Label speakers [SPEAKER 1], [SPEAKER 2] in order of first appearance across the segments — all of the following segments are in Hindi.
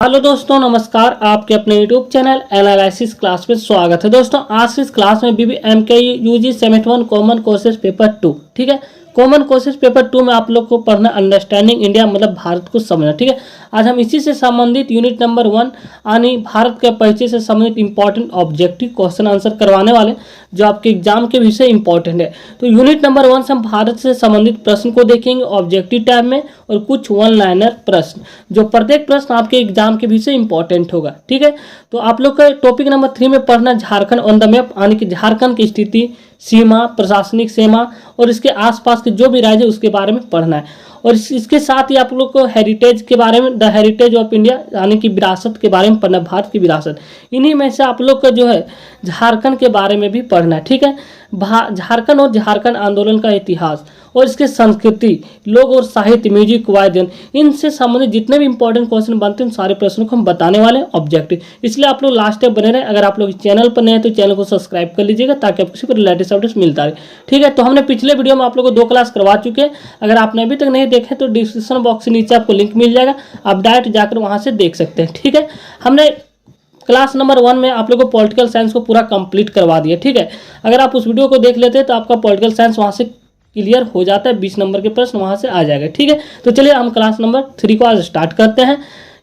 [SPEAKER 1] हेलो दोस्तों, नमस्कार। आपके अपने यूट्यूब चैनल एनालिसिस क्लास में स्वागत है। दोस्तों, आज इस क्लास में BBMK UG 71 common courses paper 2, ठीक है। कॉमन कोर्सेज पेपर 2 में आप लोग को पढ़ना अंडरस्टैंडिंग इंडिया, मतलब भारत को समझना, ठीक है। आज हम इसी से संबंधित यूनिट नंबर 1 यानी भारत के परिचय से संबंधित इंपॉर्टेंट ऑब्जेक्टिव क्वेश्चन आंसर करवाने वाले, जो आपके एग्जाम के विषय इंपॉर्टेंट है। तो यूनिट नंबर 1 से हम भारत से संबंधित प्रश्न को देखेंगे ऑब्जेक्टिव टाइप में, और कुछ वन लाइनर प्रश्न, जो प्रत्येक प्रश्न आपके एग्जाम के विषय इंपॉर्टेंट होगा, ठीक है। तो आप लोग का टॉपिक नंबर 3 में पढ़ना झारखंड ऑन द मैप, यानी कि झारखंड की स्थिति, सीमा, प्रशासनिक सीमा और इसके आसपास के जो भी राज्य है उसके बारे में पढ़ना है। और इसके साथ ही आप लोग को हेरिटेज के बारे में, द हेरिटेज ऑफ इंडिया, यानी कि विरासत के बारे में पढ़ना, भारत की विरासत। इन्हीं में से आप लोग का जो है झारखंड के बारे में भी पढ़ना है, ठीक है। झारखंड और झारखंड आंदोलन का इतिहास और इसके संस्कृति, लोग और साहित्य, म्यूजिक, वाद्यन, इनसे संबंधित जितने भी इंपॉर्टेंट क्वेश्चन बनते हैं उन सारे प्रश्नों को हम बताने वाले हैं ऑब्जेक्टिव। इसलिए आप लोग लास्ट तक बने रहे। अगर आप लोग चैनल पर नए हैं तो चैनल को सब्सक्राइब कर लीजिएगा, ताकि आपको किसी को रिलेटेड अपडेट्स मिलता रहे, ठीक है। तो हमने पिछले वीडियो में आप लोग को 2 क्लास करवा चुके हैं। अगर आपने अभी तक नहीं देखे तो डिस्क्रिप्शन बॉक्स के नीचे आपको लिंक मिल जाएगा, आप डायरेक्ट जाकर वहाँ से देख सकते हैं, ठीक है। हमने क्लास नंबर 1 में आप लोगों को पॉलिटिकल साइंस को पूरा कंप्लीट करवा दिया, ठीक है। अगर आप उस वीडियो को देख लेते हैं तो आपका पॉलिटिकल साइंस वहाँ से क्लियर हो जाता है, 20 नंबर के प्रश्न वहाँ से आ जाएगा, ठीक है। तो चलिए हम क्लास नंबर 3 को आज स्टार्ट करते हैं,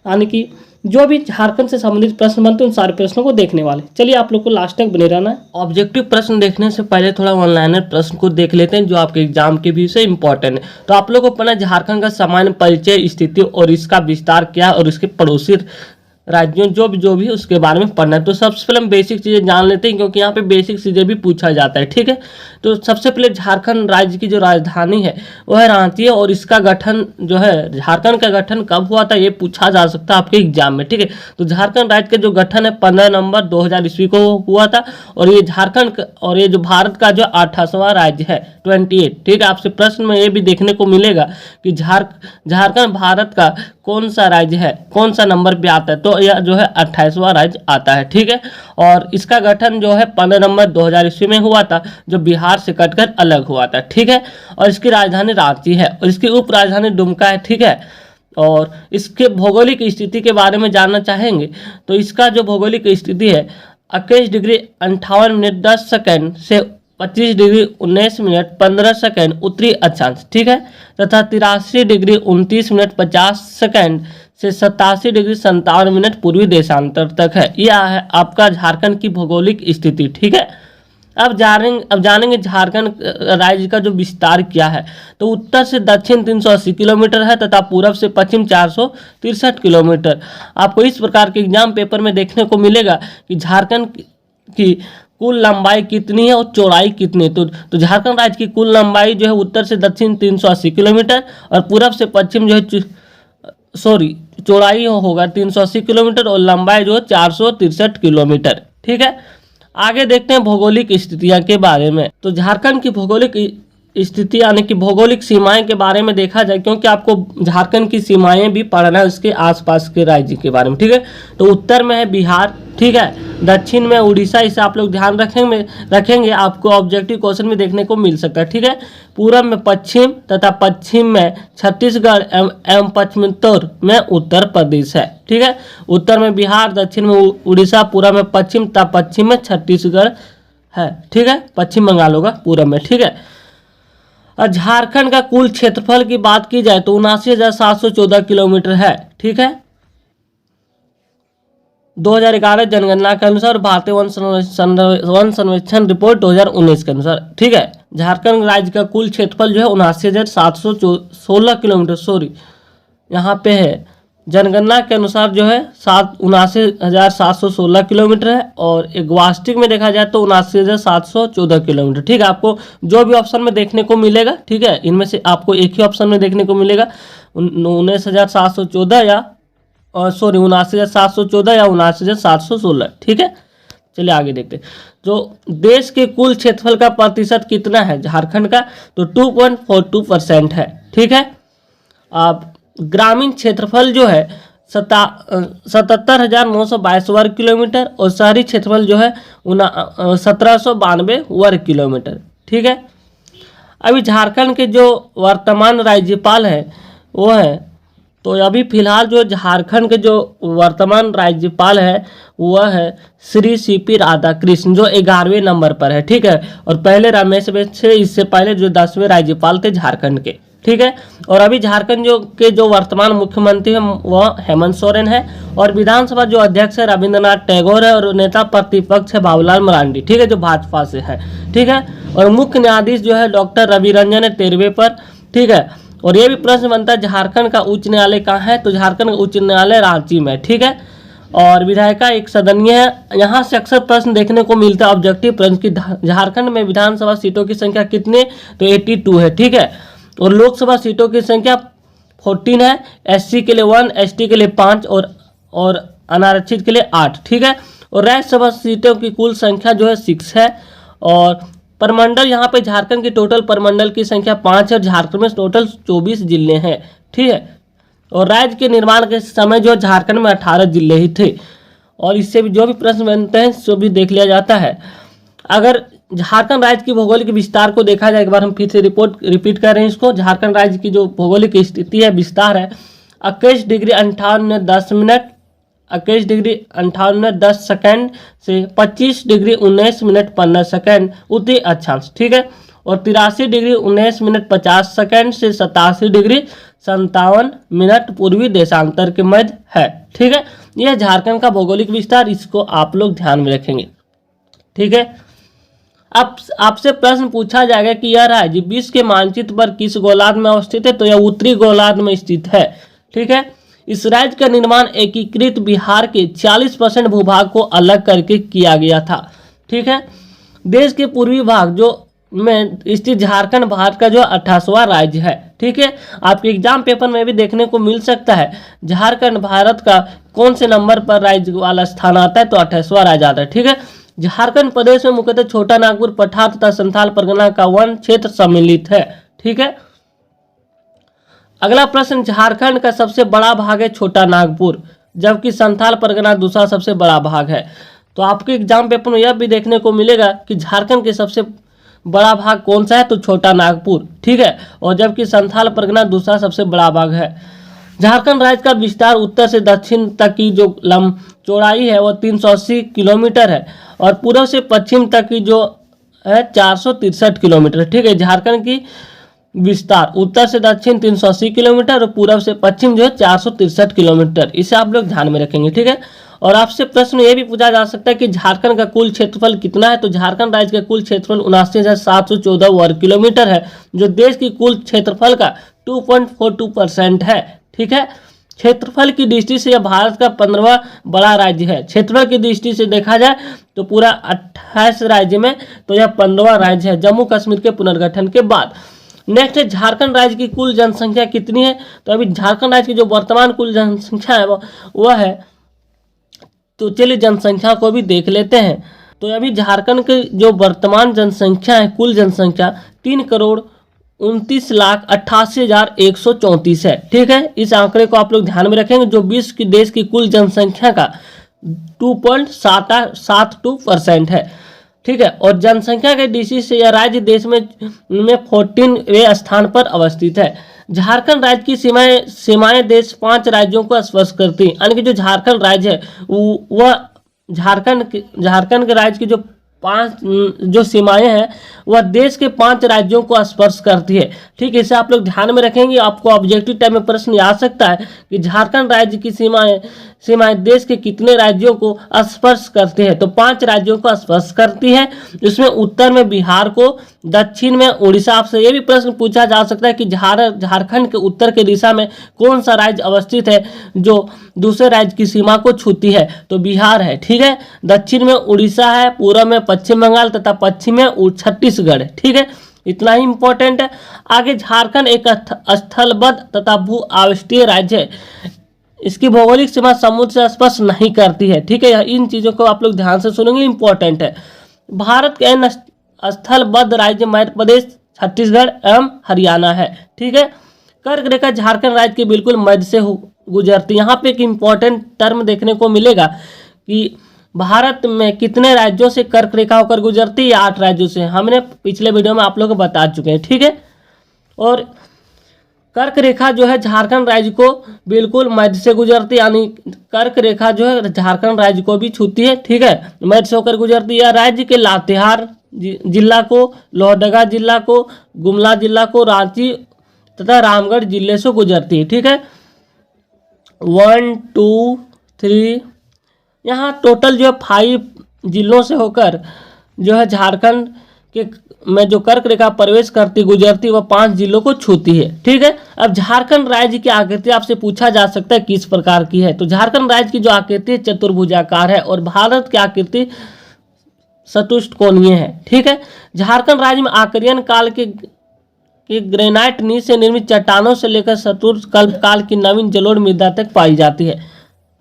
[SPEAKER 1] यानी कि जो भी झारखंड से संबंधित प्रश्न बनते हैं उन सारे प्रश्नों को देखने वाले। चलिए आप लोग को लास्ट तक बने रहना है। ऑब्जेक्टिव प्रश्न देखने से पहले थोड़ा वन लाइनर प्रश्न को देख लेते हैं, जो आपके एग्जाम के भी से इंपॉर्टेंट है। तो आप लोग को पढ़ना झारखंड का सामान्य परिचय, स्थिति और इसका विस्तार क्या और इसके पड़ोसी राज्यों जो भी उसके बारे में पढ़ना है। तो सबसे पहले हम बेसिक चीज़ें जान लेते हैं, क्योंकि यहाँ पे बेसिक चीज़ें भी पूछा जाता है, ठीक है। तो सबसे पहले झारखंड राज्य की जो राजधानी है वो है रांची है, और इसका गठन जो है, झारखंड का गठन कब हुआ था ये पूछा जा सकता है आपके एग्जाम में, ठीक है। तो झारखंड राज्य का जो गठन है 15 नवंबर 2000 ईस्वी को हुआ था, और ये झारखंड और ये जो भारत का जो 28वां राज्य है 28, ठीक है। आपसे प्रश्न में ये भी देखने को मिलेगा कि झारखंड भारत का कौन सा राज्य है, कौन सा नंबर पे आता है, तो यह जो है 28वां राज्य आता है, ठीक है। और इसका गठन जो है 15 नवंबर 2000 ईस्वी में हुआ था, जो बिहार से कटकर अलग हुआ था, ठीक है। और इसकी राजधानी रांची है, और इसकी उप राजधानी दुमका है, ठीक है। और इसके भौगोलिक स्थिति के बारे में जानना चाहेंगे तो इसका जो भौगोलिक स्थिति है 21 डिग्री 58 मिनट 10 सेकेंड से 25 डिग्री 19 मिनट 15 सेकेंड उत्तरी अक्षांश, ठीक है, तथा 83 डिग्री 29 मिनट 50 सेकेंड से 87 डिग्री 57 मिनट पूर्वी देशांतर तक है। यह है आपका झारखंड की भौगोलिक स्थिति, ठीक है। अब जानेंगे झारखंड राज्य का जो विस्तार क्या है। तो उत्तर से दक्षिण 380 किलोमीटर है, तथा पूरब से पश्चिम 463 किलोमीटर। आपको इस प्रकार के एग्जाम पेपर में देखने को मिलेगा कि झारखंड की कुल लंबाई कितनी है और चौड़ाई कितनी है। तो झारखंड राज्य की कुल लंबाई जो है उत्तर से दक्षिण 380 किलोमीटर, और पूरब से पश्चिम जो है चौड़ाई होगा 380 किलोमीटर, और लंबाई जो है 463 किलोमीटर, ठीक है। आगे देखते हैं भौगोलिक स्थितियां के बारे में। तो झारखंड की भौगोलिक स्थिति यानी कि भौगोलिक सीमाएं के बारे में देखा जाए, क्योंकि आपको झारखंड की सीमाएं भी पढ़ना है, उसके आसपास के राज्य के बारे में, ठीक है। तो उत्तर में है बिहार, ठीक है। दक्षिण में उड़ीसा, इसे आप लोग ध्यान रखेंगे आपको ऑब्जेक्टिव क्वेश्चन में देखने को मिल सकता है, ठीक है। पूरब में पश्चिम, तथा पश्चिम में छत्तीसगढ़ एवं पश्चिमोत्तर में उत्तर प्रदेश है, ठीक है। उत्तर में बिहार, दक्षिण में उड़ीसा, पूरब में पश्चिम, तथा पश्चिम में छत्तीसगढ़ है, ठीक है। पश्चिम बंगाल होगा पूरब में, ठीक है। और झारखंड का कुल क्षेत्रफल की बात की जाए तो 79,714 किलोमीटर है, ठीक है। 2011 जनगणना के अनुसार, भारतीय वन सर्वेक्षण रिपोर्ट 2019 के अनुसार, ठीक है। झारखंड राज्य का कुल क्षेत्रफल जो है 79,716 किलोमीटर, यहाँ पे है जनगणना के अनुसार जो है 79,716 किलोमीटर है, और एक वास्तविक में देखा जाए तो 79,714 किलोमीटर, ठीक है। आपको जो भी ऑप्शन में देखने को मिलेगा, ठीक है, इनमें से आपको एक ही ऑप्शन में देखने को मिलेगा 19,714 या 79,714 या 79,716, ठीक है। चलिए आगे देखते हैं। जो देश के कुल क्षेत्रफल का प्रतिशत कितना है झारखंड का, तो 2.42% है, ठीक है। अब ग्रामीण क्षेत्रफल जो है 77,922 वर्ग किलोमीटर, और शहरी क्षेत्रफल जो है 1792 वर्ग किलोमीटर, ठीक है। अभी झारखंड के जो वर्तमान राज्यपाल हैं वो है तो अभी फिलहाल जो झारखंड के जो वर्तमान राज्यपाल है वह है श्री सीपी राधाकृष्ण, जो 11वें नंबर पर है, ठीक है। और पहले रमेश बैस थे, इससे पहले जो 10वें राज्यपाल थे झारखंड के, ठीक है। और अभी झारखंड जो वर्तमान मुख्यमंत्री हैं वह हेमंत सोरेन है, और विधानसभा जो अध्यक्ष है रविंद्रनाथ टैगोर है, और नेता प्रतिपक्ष है बाबूलाल मरांडी, ठीक है, जो भाजपा से है, ठीक है। और मुख्य न्यायाधीश जो है डॉक्टर रवि रंजन है 13वें पर, ठीक है। और ये भी प्रश्न बनता है झारखंड का उच्च न्यायालय कहाँ है, तो झारखंड का उच्च न्यायालय रांची में, ठीक है। और विधायिका एक सदनीय है। यहाँ से अक्सर प्रश्न देखने को मिलता है ऑब्जेक्टिव प्रश्न की झारखंड में विधानसभा सीटों की संख्या कितने, तो 82 है, ठीक है। और लोकसभा सीटों की संख्या 14 है, एससी के लिए 1, एसटी के लिए 5 और अनारक्षित के लिए 8, ठीक है। और राज्यसभा सीटों की कुल संख्या जो है 6 है। और परमंडल यहाँ पे झारखंड की टोटल परमंडल की संख्या 5 है, और झारखंड में टोटल 24 जिले हैं, ठीक है। और राज्य के निर्माण के समय जो झारखंड में 18 जिले ही थे। और इससे भी जो भी प्रश्न बनते हैं सो भी देख लिया जाता है। अगर झारखंड राज्य की भौगोलिक विस्तार को देखा जाए, एक बार हम फिर से रिपीट कर रहे हैं इसको, झारखंड राज्य की जो भौगोलिक स्थिति है, विस्तार है 21 degree 58 minute 10 minute 21 degree 58 minute 10 second से 25 डिग्री 19 मिनट 15 सेकेंड उत्तरी अक्षांश, ठीक है। और 83 डिग्री 19 मिनट 50 सेकेंड से 87 डिग्री 57 मिनट पूर्वी देशांतर के मध्य है, ठीक है। यह झारखंड का भौगोलिक विस्तार, इसको आप लोग ध्यान में रखेंगे, ठीक है। अब आपसे प्रश्न पूछा जाएगा कि यह राज्य विश्व के मानचित्र पर किस गोलार्ध में अवस्थित है, तो यह उत्तरी गोलार्ध में स्थित है, ठीक है। इस राज्य का निर्माण एकीकृत बिहार के 40% भूभाग को अलग करके किया गया था, ठीक है। देश के पूर्वी भाग जो में स्थित झारखंड भारत का जो 28वां राज्य है, ठीक है। आपके एग्जाम पेपर में भी देखने को मिल सकता है झारखंड भारत का कौन से नंबर पर राज्य वाला स्थान आता है, तो 28वां राज्य आता है, ठीक है। झारखंड प्रदेश में मुख्यतः छोटा नागपुर, पठार तथा संथाल परगना का वन क्षेत्र सम्मिलित है, ठीक है। अगला प्रश्न, झारखंड का सबसे बड़ा भाग है छोटा नागपुर, जबकि संथाल परगना दूसरा सबसे बड़ा भाग है। तो आपके एग्जाम पेपर में यह भी देखने को मिलेगा कि झारखंड के सबसे बड़ा भाग कौन सा है, तो छोटा नागपुर, ठीक है। और जबकि संथाल परगना दूसरा सबसे बड़ा भाग है। झारखंड राज्य का विस्तार उत्तर से दक्षिण तक की जो लंब चौड़ाई है वो 380 किलोमीटर है, और पूर्व से पश्चिम तक की जो है 463 किलोमीटर, ठीक है। झारखंड की विस्तार उत्तर से दक्षिण 380 किलोमीटर और पूर्व से पश्चिम जो है 463 किलोमीटर, इसे आप लोग ध्यान में रखेंगे, ठीक है। और आपसे प्रश्न ये भी पूछा जा सकता है कि झारखंड का कुल क्षेत्रफल कितना है, तो झारखंड राज्य का कुल क्षेत्रफल 79,714 वर्ग किलोमीटर है, जो देश की कुल क्षेत्रफल का 2.42% है, ठीक है। क्षेत्रफल की दृष्टि से यह भारत का 15वां बड़ा राज्य है। क्षेत्रफल की दृष्टि से देखा जाए तो पूरा 28 राज्य में तो यह 15वां राज्य है, जम्मू कश्मीर के पुनर्गठन के बाद। नेक्स्ट है झारखंड राज्य की कुल जनसंख्या कितनी है, तो अभी झारखंड राज्य की जो वर्तमान कुल जनसंख्या है वह है, तो चलिए जनसंख्या को भी देख लेते हैं। तो अभी झारखंड की जो वर्तमान जनसंख्या है, कुल जनसंख्या 3,29,88,134 है, ठीक है। इस आंकड़े को आप लोग ध्यान में रखेंगे, जो विश्व की देश की कुल जनसंख्या का 2.72% है, ठीक है। और जनसंख्या के दृष्टि से यह राज्य देश में 14वें स्थान पर अवस्थित है। झारखंड राज्य की सीमाएं देश 5 राज्यों को स्पर्श करती हैं, यानी कि जो झारखंड राज्य है वह झारखंड के राज्य की जो 5 जो सीमाएं हैं वह देश के 5 राज्यों को स्पर्श करती है, ठीक है। इसे आप लोग ध्यान में रखेंगे। आपको ऑब्जेक्टिव टाइप में प्रश्न आ सकता है कि झारखंड राज्य की सीमाएं देश के कितने राज्यों को स्पर्श करती है, तो 5 राज्यों को स्पर्श करती है। इसमें उत्तर में बिहार को, दक्षिण में उड़ीसा। आपसे ये भी प्रश्न पूछा जा सकता है कि झारखंड के उत्तर के दिशा में कौन सा राज्य अवस्थित है जो दूसरे राज्य की सीमा को छूती है, तो बिहार है, ठीक है। दक्षिण में उड़ीसा है, पूर्व में पश्चिम बंगाल तथा पश्चिम में छत्तीसगढ़ है, ठीक है। इतना ही इंपॉर्टेंट है। आगे झारखंड एक स्थलबद्ध तथा भू आवासीय राज्य है। इसकी भौगोलिक सीमा समुद्र से स्पर्श नहीं करती है, ठीक है। इन चीजों को आप लोग ध्यान से सुनेंगे, इंपॉर्टेंट है। भारत के अन्य स्थलबद्ध राज्य मध्य प्रदेश, छत्तीसगढ़ एवं हरियाणा है, ठीक है। कर्क रेखा झारखंड राज्य के बिल्कुल मध्य से गुजरती। यहाँ पे एक इंपॉर्टेंट टर्म देखने को मिलेगा कि भारत में कितने राज्यों से कर्क रेखा होकर गुजरती है, 8 राज्यों से। हमने पिछले वीडियो में आप लोगों को बता चुके हैं, ठीक है। और कर्क रेखा जो है झारखंड राज्य को बिल्कुल मध्य से गुजरती, यानी कर्क रेखा जो है झारखंड राज्य को भी छूती है, ठीक है, मध्य से होकर गुजरती है। राज्य के लातेहार जिला को, लोहरदगा जिला को, गुमला जिला को, रांची तथा रामगढ़ जिले से गुजरती है, ठीक है। 1 2 3 यहाँ टोटल जो 5 जिलों से होकर जो है झारखंड के में जो कर्क रेखा प्रवेश करती गुजरती वह 5 जिलों को छूती है, ठीक है। अब झारखंड राज्य की आकृति आपसे पूछा जा सकता है किस प्रकार की है, तो झारखंड राज्य की जो आकृति चतुर्भुजाकार है और भारत की आकृति चतुष्कोणीय है, ठीक है। झारखंड राज्य में आर्यन काल के ग्रेनाइट नीच से निर्मित चट्टानों से लेकर शतुर्कल्प काल की नवीन जलोढ़ मृदा तक पाई जाती है।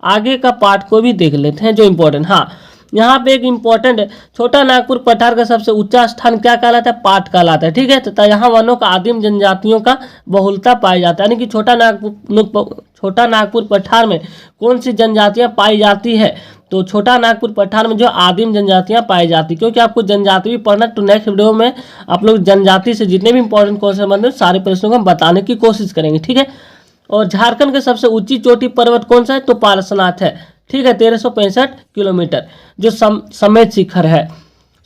[SPEAKER 1] आगे का पार्ट को भी देख लेते हैं जो इम्पोर्टेंट, हाँ यहाँ पे एक इम्पोर्टेंट है, छोटा नागपुर पठार का सबसे ऊंचा स्थान क्या कहलाता है, पाट कहलाता है, ठीक है। तथा यहाँ वनों का आदिम जनजातियों का बहुलता पाई जाता है, यानी कि छोटा नागपुर पठार में कौन सी जनजातियाँ पाई जाती है, तो छोटा नागपुर पठार में जो आदिम जनजातियाँ पाई जाती, क्योंकि आपको जनजाति भी पढ़ना, तो नेक्स्ट वीडियो में आप लोग जनजाति से जितने भी इंपॉर्टेंट क्वेश्चन बनते हैं सारे प्रश्नों को हम बताने की कोशिश करेंगे, ठीक है। और झारखंड के सबसे ऊंची चोटी पर्वत कौन सा है, तो पारसनाथ है, ठीक है, 1365 किलोमीटर जो समेत शिखर है।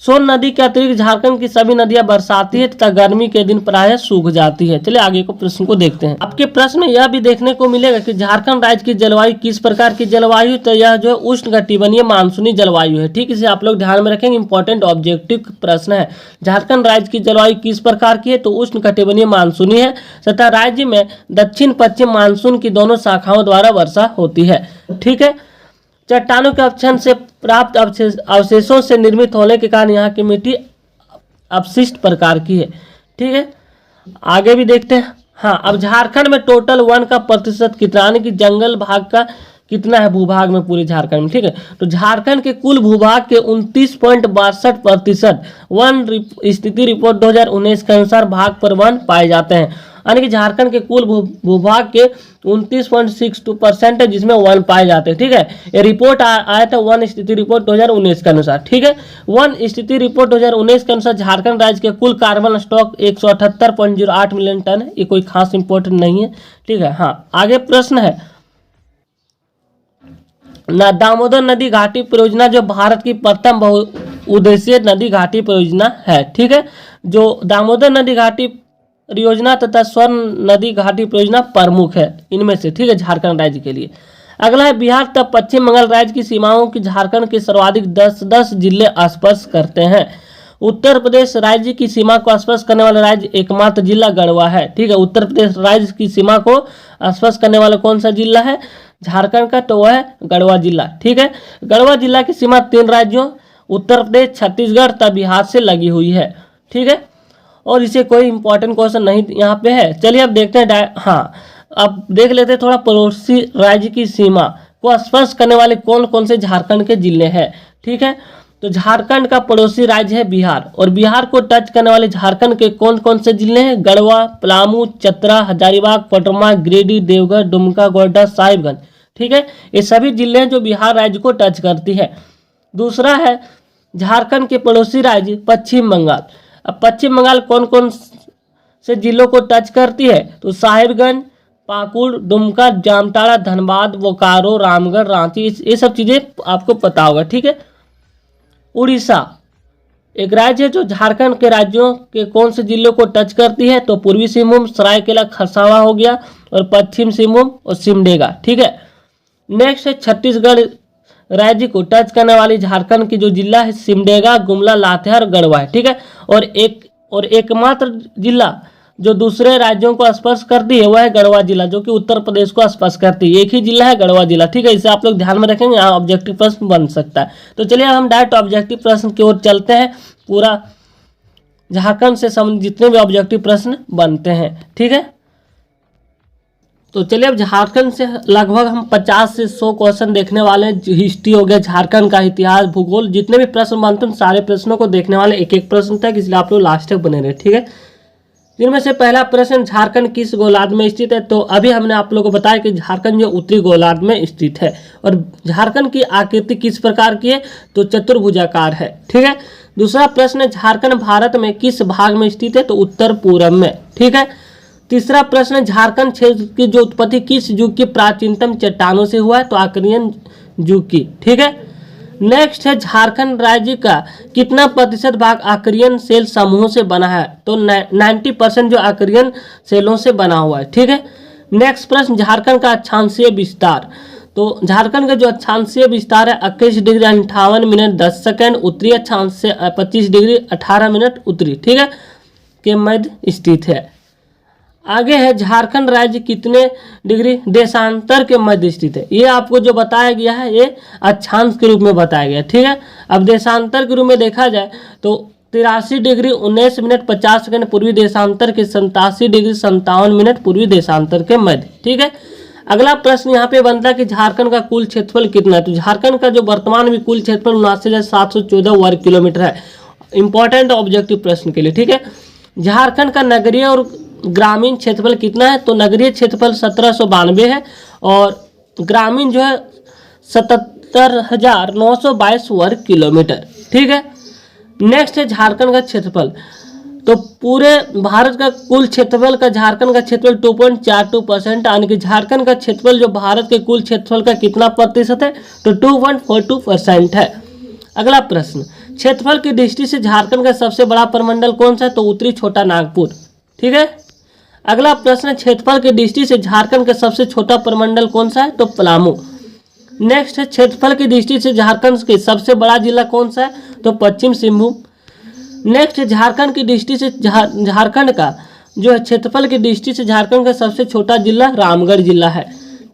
[SPEAKER 1] सोन नदी के अतिरिक्त झारखंड की सभी नदियां बरसाती है तथा गर्मी के दिन प्रायः सूख जाती है। चलिए आगे को प्रश्न को देखते हैं। आपके प्रश्न में यह भी देखने को मिलेगा कि झारखंड राज्य की जलवायु किस प्रकार की जलवायु, तो यह जो है उष्णकटिबंधीय मानसूनी जलवायु है, ठीक, इसे आप लोग ध्यान में रखेंगे, इंपॉर्टेंट ऑब्जेक्टिव प्रश्न है। झारखंड राज्य की जलवायु किस प्रकार की है, तो उष्णकटिबंधीय मानसूनी है तथा राज्य में दक्षिण पश्चिम मानसून की दोनों शाखाओं द्वारा वर्षा होती है, ठीक है। चट्टानों के अपक्षण से प्राप्त अवशेषों से निर्मित होने के कारण यहाँ की मिट्टी अपशिष्ट प्रकार की है, ठीक है। आगे भी देखते हैं, हाँ अब झारखंड में टोटल वन का प्रतिशत कितना, यानी कि जंगल भाग का कितना है भूभाग में पूरे झारखंड में, ठीक है। तो झारखंड के कुल भूभाग के 29.62% वन स्थिति रिपोर्ट 2019 के अनुसार भाग पर वन पाए जाते हैं, यानी कि झारखंड के कुल भूभाग के 29.62% है जिसमें वन पाए जाते हैं, ठीक है। ये रिपोर्ट आया था वन स्थिति रिपोर्ट 2019 के अनुसार, ठीक है। वन स्थिति रिपोर्ट 2019 के अनुसार झारखंड राज्य के कुल कार्बन स्टॉक 178.08 मिलियन टन है, ये कोई खास इंपॉर्टेंट नहीं है, ठीक है। हाँ आगे प्रश्न है, दामोदर नदी घाटी परियोजना जो भारत की प्रथम बहुउद्देशीय नदी घाटी परियोजना है, ठीक है। जो दामोदर नदी घाटी परियोजना तथा स्वर्ण नदी घाटी परियोजना प्रमुख है इनमें से, ठीक है, झारखंड राज्य के लिए। अगला है बिहार तथा पश्चिम बंगाल राज्य की सीमाओं की झारखंड के सर्वाधिक 10 जिले स्पर्श करते हैं। उत्तर प्रदेश राज्य की सीमा को स्पर्श करने वाला राज्य एकमात्र जिला गढ़वा है, ठीक है। उत्तर प्रदेश राज्य की सीमा को स्पर्श करने वाला कौन सा जिला है झारखंड का, तो वह है गढ़वा जिला, ठीक है। गढ़वा जिला की सीमा 3 राज्यों उत्तर प्रदेश, छत्तीसगढ़ तथा बिहार से लगी हुई है, ठीक है। और इसे कोई इंपॉर्टेंट क्वेश्चन नहीं यहाँ पे है। चलिए अब देखते हैं, हाँ अब देख लेते हैं थोड़ा पड़ोसी राज्य की सीमा को स्पर्श करने वाले कौन कौन से झारखंड के जिले हैं, ठीक है। तो झारखंड का पड़ोसी राज्य है बिहार, और बिहार को टच करने वाले झारखंड के कौन कौन से जिले हैं, गढ़वा, पलामू, चतरा, हजारीबाग, कोडरमा, गिरिडीह, देवघर, दुमका, गोड्डा, साहिबगंज, ठीक है। ये सभी जिले हैं जो बिहार राज्य को टच करती है। दूसरा है झारखंड के पड़ोसी राज्य पश्चिम बंगाल। अब पश्चिम बंगाल कौन कौन से जिलों को टच करती है, तो साहिबगंज, पाकुड़, दुमका, जामताड़ा, धनबाद, बोकारो, रामगढ़, रांची, ये सब चीज़ें आपको पता होगा, ठीक है। उड़ीसा एक राज्य है जो झारखंड के राज्यों के कौन से जिलों को टच करती है, तो पूर्वी सिंहभूम, सरायकेला खरसावां हो गया, और पश्चिम सिंहभूम और सिमडेगा, ठीक है। नेक्स्ट है छत्तीसगढ़ राज्य को टच करने वाली झारखंड की जो जिला है सिमडेगा, गुमला, लातेहार, गढ़वा है, ठीक है। और एकमात्र जिला जो दूसरे राज्यों को स्पर्श करती है वह है गढ़वा जिला, जो कि उत्तर प्रदेश को स्पर्श करती है। एक ही जिला है गढ़वा जिला, ठीक है। इसे आप लोग ध्यान में रखेंगे, यहाँ ऑब्जेक्टिव प्रश्न बन सकता है। तो चलिए हम डायरेक्ट ऑब्जेक्टिव प्रश्न की ओर चलते हैं। पूरा झारखंड से संबंधित जितने भी ऑब्जेक्टिव प्रश्न बनते हैं, ठीक है। तो चलिए अब झारखंड से लगभग हम 50 से 100 क्वेश्चन देखने वाले हैं। हिस्ट्री हो गया, झारखंड का इतिहास, भूगोल, जितने भी प्रश्न बनते हैं सारे प्रश्नों को देखने वाले, एक एक प्रश्न तक, इसलिए आप लोग लास्ट तक बने रहे, ठीक है। जिनमें से पहला प्रश्न, झारखंड किस गोलार्ध में स्थित है, तो अभी हमने आप लोगों को बताया कि झारखंड जो उत्तरी गोलार्ध में स्थित है, और झारखंड की आकृति किस प्रकार की है, तो चतुर्भुजाकार है, ठीक है। दूसरा प्रश्न, झारखंड भारत में किस भाग में स्थित है, तो उत्तर पूर्व में, ठीक है। तीसरा प्रश्न है, झारखंड क्षेत्र की जो उत्पत्ति किस युग की प्राचीनतम चट्टानों से हुआ है? तो आर्कियन युग की। ठीक है। नेक्स्ट है, झारखंड राज्य का कितना प्रतिशत भाग आर्कियन सेल समूहों से बना है? तो 90% जो आर्कियन सेलों से बना हुआ है। ठीक है। नेक्स्ट प्रश्न, झारखंड का अक्षांशीय विस्तार। तो झारखंड का जो अक्षांशीय विस्तार है 21 डिग्री 58 मिनट 10 सेकंड, उत्तरी अक्षांश से 25 डिग्री 18 मिनट उत्तरी, ठीक है, के मध्य स्थित है। आगे है, झारखंड राज्य कितने डिग्री देशांतर के मध्य स्थित है? ये आपको जो बताया गया है ये अक्षांश के रूप में बताया गया है। ठीक है। अब देशांतर के रूप में देखा जाए तो 83 डिग्री 19 मिनट 50 सेकंड पूर्वी देशांतर के 87 डिग्री 57 मिनट पूर्वी देशांतर के मध्य। ठीक है। अगला प्रश्न यहाँ पे बनता है कि झारखंड का कुल क्षेत्रफल कितना है? तो झारखंड का जो वर्तमान में कुल क्षेत्रफल 79,714 वर्ग किलोमीटर है। इंपॉर्टेंट ऑब्जेक्टिव प्रश्न के लिए। ठीक है। झारखंड का नगरीय और ग्रामीण क्षेत्रफल कितना है? तो नगरीय क्षेत्रफल 1792 है और ग्रामीण जो है 77,922 वर्ग किलोमीटर। ठीक है। नेक्स्ट है झारखंड का क्षेत्रफल। तो पूरे भारत का कुल क्षेत्रफल का झारखंड का क्षेत्रफल 2.42%, यानी कि झारखंड का क्षेत्रफल जो भारत के कुल क्षेत्रफल का कितना प्रतिशत है? तो 2.42% है। अगला प्रश्न, क्षेत्रफल की दृष्टि से झारखंड का सबसे बड़ा प्रमंडल कौन सा है? तो उत्तरी छोटा नागपुर। ठीक है। अगला प्रश्न, क्षेत्रफल की दृष्टि से झारखंड का सबसे छोटा प्रमंडल कौन सा है? तो पलामू। नेक्स्ट है, क्षेत्रफल की दृष्टि से झारखंड के सबसे बड़ा जिला कौन सा है? तो पश्चिम सिंहभूम। नेक्स्ट, झारखंड की दृष्टि से झारखंड का जो है क्षेत्रफल की दृष्टि से झारखंड का सबसे छोटा जिला रामगढ़ जिला है।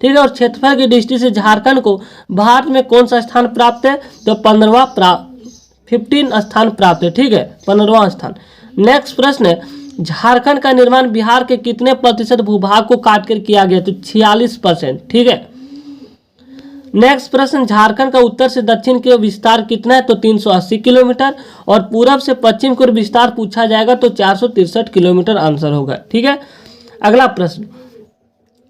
[SPEAKER 1] ठीक है। और क्षेत्रफल की दृष्टि से झारखंड को भारत में कौन सा स्थान प्राप्त है? तो 15 स्थान प्राप्त है। ठीक है, 15वां स्थान। नेक्स्ट प्रश्न है, झारखंड का निर्माण बिहार के कितने प्रतिशत भूभाग को काटकर किया गया? तो 46%। ठीक है। नेक्स्ट प्रश्न, झारखंड का उत्तर से दक्षिण की ओर विस्तार कितना है? तो 380 किलोमीटर। और पूरब से पश्चिम की ओर विस्तार पूछा जाएगा तो 463 किलोमीटर आंसर होगा। ठीक है। अगला प्रश्न,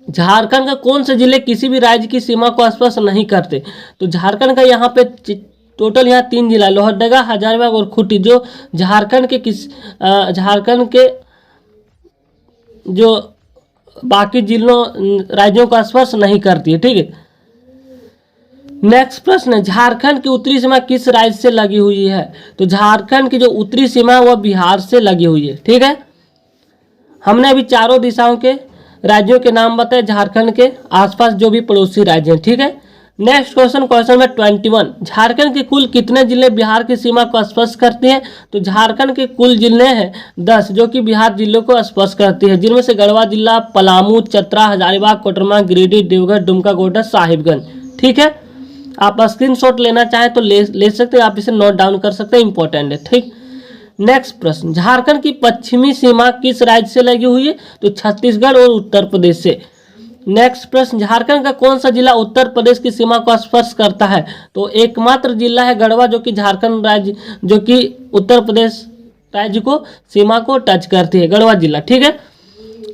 [SPEAKER 1] झारखंड का कौन से जिले किसी भी राज्य की सीमा को स्पर्श नहीं करते? तो झारखंड का यहाँ पे टोटल यहाँ 3 जिला, लोहरदगा, हजारीबाग और खूंटी, जो झारखंड के जो बाकी जिलों राज्यों का स्पर्श नहीं करती है। ठीक है। नेक्स्ट प्रश्न है, झारखंड की उत्तरी सीमा किस राज्य से लगी हुई है? तो झारखंड की जो उत्तरी सीमा है वह बिहार से लगी हुई है। ठीक है। हमने अभी चारों दिशाओं के राज्यों के नाम बताए, झारखंड के आसपास जो भी पड़ोसी राज्य हैं। ठीक है। नेक्स्ट क्वेश्चन नंबर 21, झारखंड के कुल कितने जिले बिहार की सीमा को स्पर्श करते हैं? तो झारखंड के कुल जिले हैं 10 जो कि बिहार जिलों को स्पर्श करती है, जिनमें से गढ़वा जिला, पलामू, चतरा, हजारीबाग, कोडरमा, गिरिडीह, देवघर, दुमका, गोड्डा, साहिबगंज। ठीक है। आप स्क्रीनशॉट लेना चाहें तो ले सकते हैं, आप इसे नोट डाउन कर सकते हैं, इंपॉर्टेंट है। ठीक। नेक्स्ट प्रश्न, झारखंड की पश्चिमी सीमा किस राज्य से लगी हुई है? तो छत्तीसगढ़ और उत्तर प्रदेश से। नेक्स्ट प्रश्न, झारखंड का कौन सा जिला उत्तर प्रदेश की सीमा को स्पर्श करता है? तो एकमात्र जिला है गढ़वा जो कि झारखंड राज्य जो कि उत्तर प्रदेश राज्य को सीमा को टच करती है, गढ़वा जिला। ठीक है।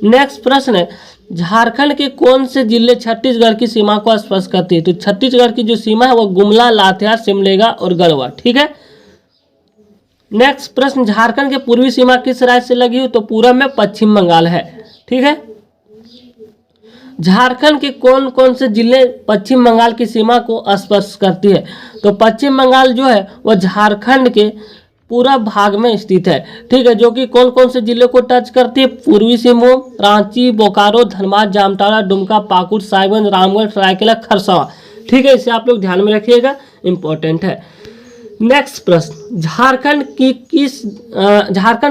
[SPEAKER 1] नेक्स्ट प्रश्न है, झारखंड के कौन से जिले छत्तीसगढ़ की सीमा को स्पर्श करती है? तो छत्तीसगढ़ की जो सीमा है वो गुमला, लातेहार, सिमडेगा और गढ़वा। ठीक है। नेक्स्ट प्रश्न, झारखंड के पूर्वी सीमा किस राज्य से लगी हुई? तो पूरब में पश्चिम बंगाल है। ठीक है। झारखंड के कौन कौन से जिले पश्चिम बंगाल की सीमा को स्पर्श करती है? तो पश्चिम बंगाल जो है वह झारखंड के पूरा भाग में स्थित है। ठीक है। जो कि कौन कौन से जिले को टच करती है? पूर्वी सिंहभूम, रांची, बोकारो, धनबाद, जामताड़ा, दुमका, पाकुड़, साहिबगंज, रामगढ़, सरायकेला, खरसावां। ठीक है, इसे आप लोग ध्यान में रखिएगा, इंपॉर्टेंट है। नेक्स्ट प्रश्न, झारखंड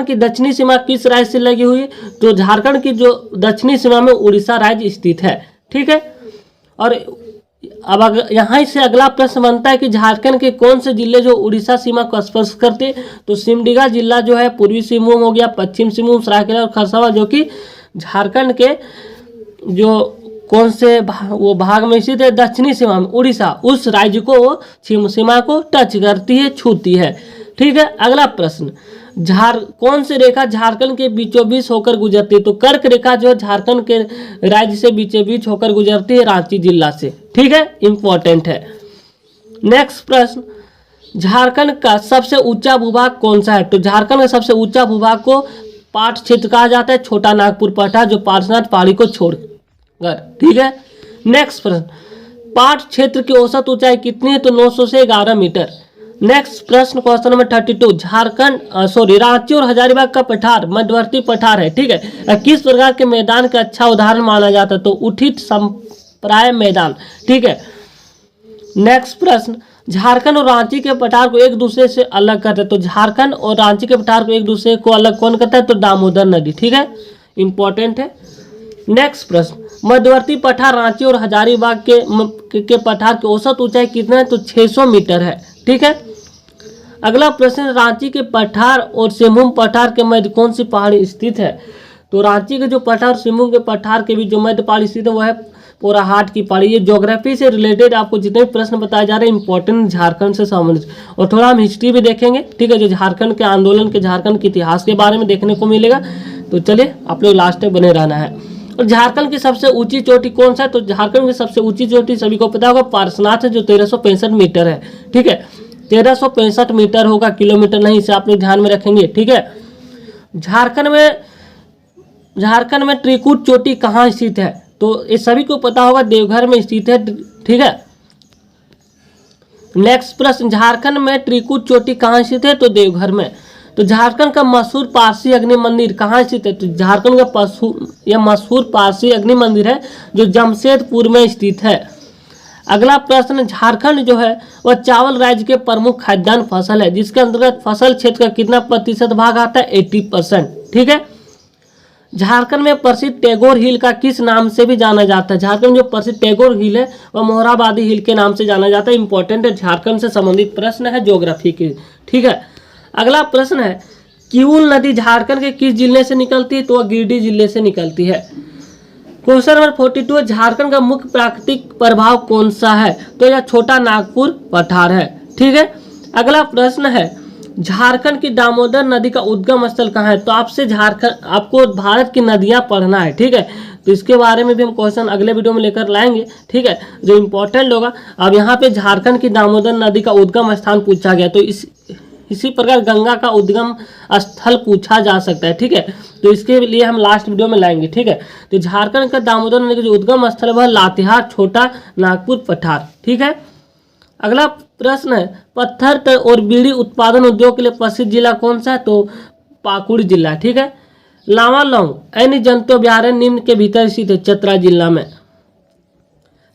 [SPEAKER 1] की दक्षिणी सीमा किस राज्य से लगी हुई है? तो झारखंड की जो दक्षिणी सीमा में उड़ीसा राज्य स्थित है। ठीक है। और अब यहाँ से अगला प्रश्न बनता है कि झारखंड के कौन से जिले जो उड़ीसा सीमा को स्पर्श करते? तो सिमडेगा जिला जो है पूर्वी सिंहभूम हो गया, पश्चिम सिंहभूम, सरायकेला और खरसावां जो कि झारखंड के जो कौन से वो भाग में स्थित है? दक्षिणी सीमा में उड़ीसा, उस राज्य को वो सीमा को टच करती है, छूती है। ठीक है। अगला प्रश्न, कौन सी रेखा झारखंड के बीचों बीच होकर गुजरती है? तो कर्क रेखा जो है झारखंड के राज्य से बीचों बीच होकर गुजरती है, रांची जिला से। ठीक है, इंपॉर्टेंट है। नेक्स्ट प्रश्न, झारखंड का सबसे ऊंचा भूभाग कौन सा है? तो झारखंड का सबसे ऊंचा भूभाग को पाट क्षेत्र कहा जाता है छोटा नागपुर पठार, जो पार्श्वनाथ पहाड़ी को छोड़कर। ठीक है, नेक्स्ट प्रश्न, पाट क्षेत्र की औसत ऊंचाई कितनी है? तो 900 से 11 मीटर। नेक्स्ट प्रश्न क्वेश्चन नंबर 32, रांची और हजारीबाग का पठार मध्यवर्ती पठार है। ठीक है, किस प्रकार के मैदान का अच्छा उदाहरण माना जाता है? तो उठित संप्राय मैदान। ठीक है, नेक्स्ट प्रश्न, झारखंड और रांची के पठार को एक दूसरे से अलग करते हैं। तो झारखंड और रांची के पठार को एक दूसरे को अलग कौन करता है? तो दामोदर नदी। ठीक है, इंपॉर्टेंट है। नेक्स्ट प्रश्न, मध्यवर्ती पठार रांची और हजारीबाग के पठार की औसत ऊंचाई कितना है? तो 600 मीटर है। ठीक है, अगला प्रश्न, रांची के पठार और सिमुम पठार के मध्य कौन सी पहाड़ी स्थित है? तो रांची के जो पठार और सिमुम के पठार के बीच जो मध्य पहाड़ी स्थित है वो है पोराहाट की पहाड़ी। ये ज्योग्राफी से रिलेटेड आपको जितने भी प्रश्न बताए जा रहे हैं इंपॉर्टेंट झारखंड से संबंधित, और थोड़ा हम हिस्ट्री भी देखेंगे। ठीक है, जो झारखंड के आंदोलन के झारखंड के इतिहास के बारे में देखने को मिलेगा। तो चलिए आप लोग लास्ट तक बने रहना है। और झारखंड की सबसे ऊंची चोटी कौन सा है? तो झारखंड की सबसे ऊंची चोटी सभी को पता होगा पार्श्वनाथ है, जो 1365 मीटर है। ठीक है, 1365 मीटर होगा, किलोमीटर नहीं, इसे आप लोग ध्यान में रखेंगे। ठीक है, झारखंड में त्रिकुट चोटी कहाँ स्थित है? तो ये सभी को पता होगा देवघर में स्थित है। ठीक है, नेक्स्ट प्रश्न, झारखंड में त्रिकुट चोटी कहाँ स्थित है? तो देवघर में। तो झारखंड का मशहूर पारसी अग्नि मंदिर कहाँ स्थित है? तो झारखंड का मशहूर पारसी अग्नि मंदिर है जो जमशेदपुर में स्थित है। अगला प्रश्न, झारखंड जो है वह चावल राज्य के प्रमुख खाद्यान्न फसल है, जिसके अंतर्गत फसल क्षेत्र का कितना प्रतिशत भाग आता है? 80%। ठीक है, झारखंड में प्रसिद्ध टैगोर हिल का किस नाम से भी जाना जाता है? झारखंड में जो प्रसिद्ध टैगोर हिल है वह मोहराबादी हिल के नाम से जाना जाता है। इंपॉर्टेंट है, झारखंड से संबंधित प्रश्न है ज्योग्राफी की। ठीक है, अगला प्रश्न है, किऊल नदी झारखंड के किस जिले से निकलती है? तो वह गिरिडीह जिले से निकलती है। क्वेश्चन नंबर 42, झारखंड का मुख्य प्राकृतिक प्रभाव कौन सा है? तो यह छोटा नागपुर पठार है। ठीक है, अगला प्रश्न है, झारखंड की दामोदर नदी का उद्गम स्थल कहाँ है? तो आपको भारत की नदियां पढ़ना है। ठीक है, तो इसके बारे में भी हम क्वेश्चन अगले वीडियो में लेकर लाएंगे। ठीक है, जो इंपॉर्टेंट होगा। अब यहाँ पे झारखंड की दामोदर नदी का उद्गम स्थान पूछा गया, तो इसी प्रकार गंगा का उद्गम स्थल पूछा जा सकता है। ठीक है, तो इसके लिए हम लास्ट वीडियो में लाएंगे। ठीक है, तो झारखंड का दामोदर नदी का जो उद्गम स्थल है वह लातेहार छोटा नागपुर पठार। ठीक है, अगला प्रश्न है, पत्थर और बीड़ी उत्पादन उद्योग के लिए प्रसिद्ध जिला कौन सा है? तो पाकुड़ जिला। ठीक है, लामालौंग अन्य जंतु अभ्यारण्य निम्न के भीतर स्थित है, चतरा जिला में।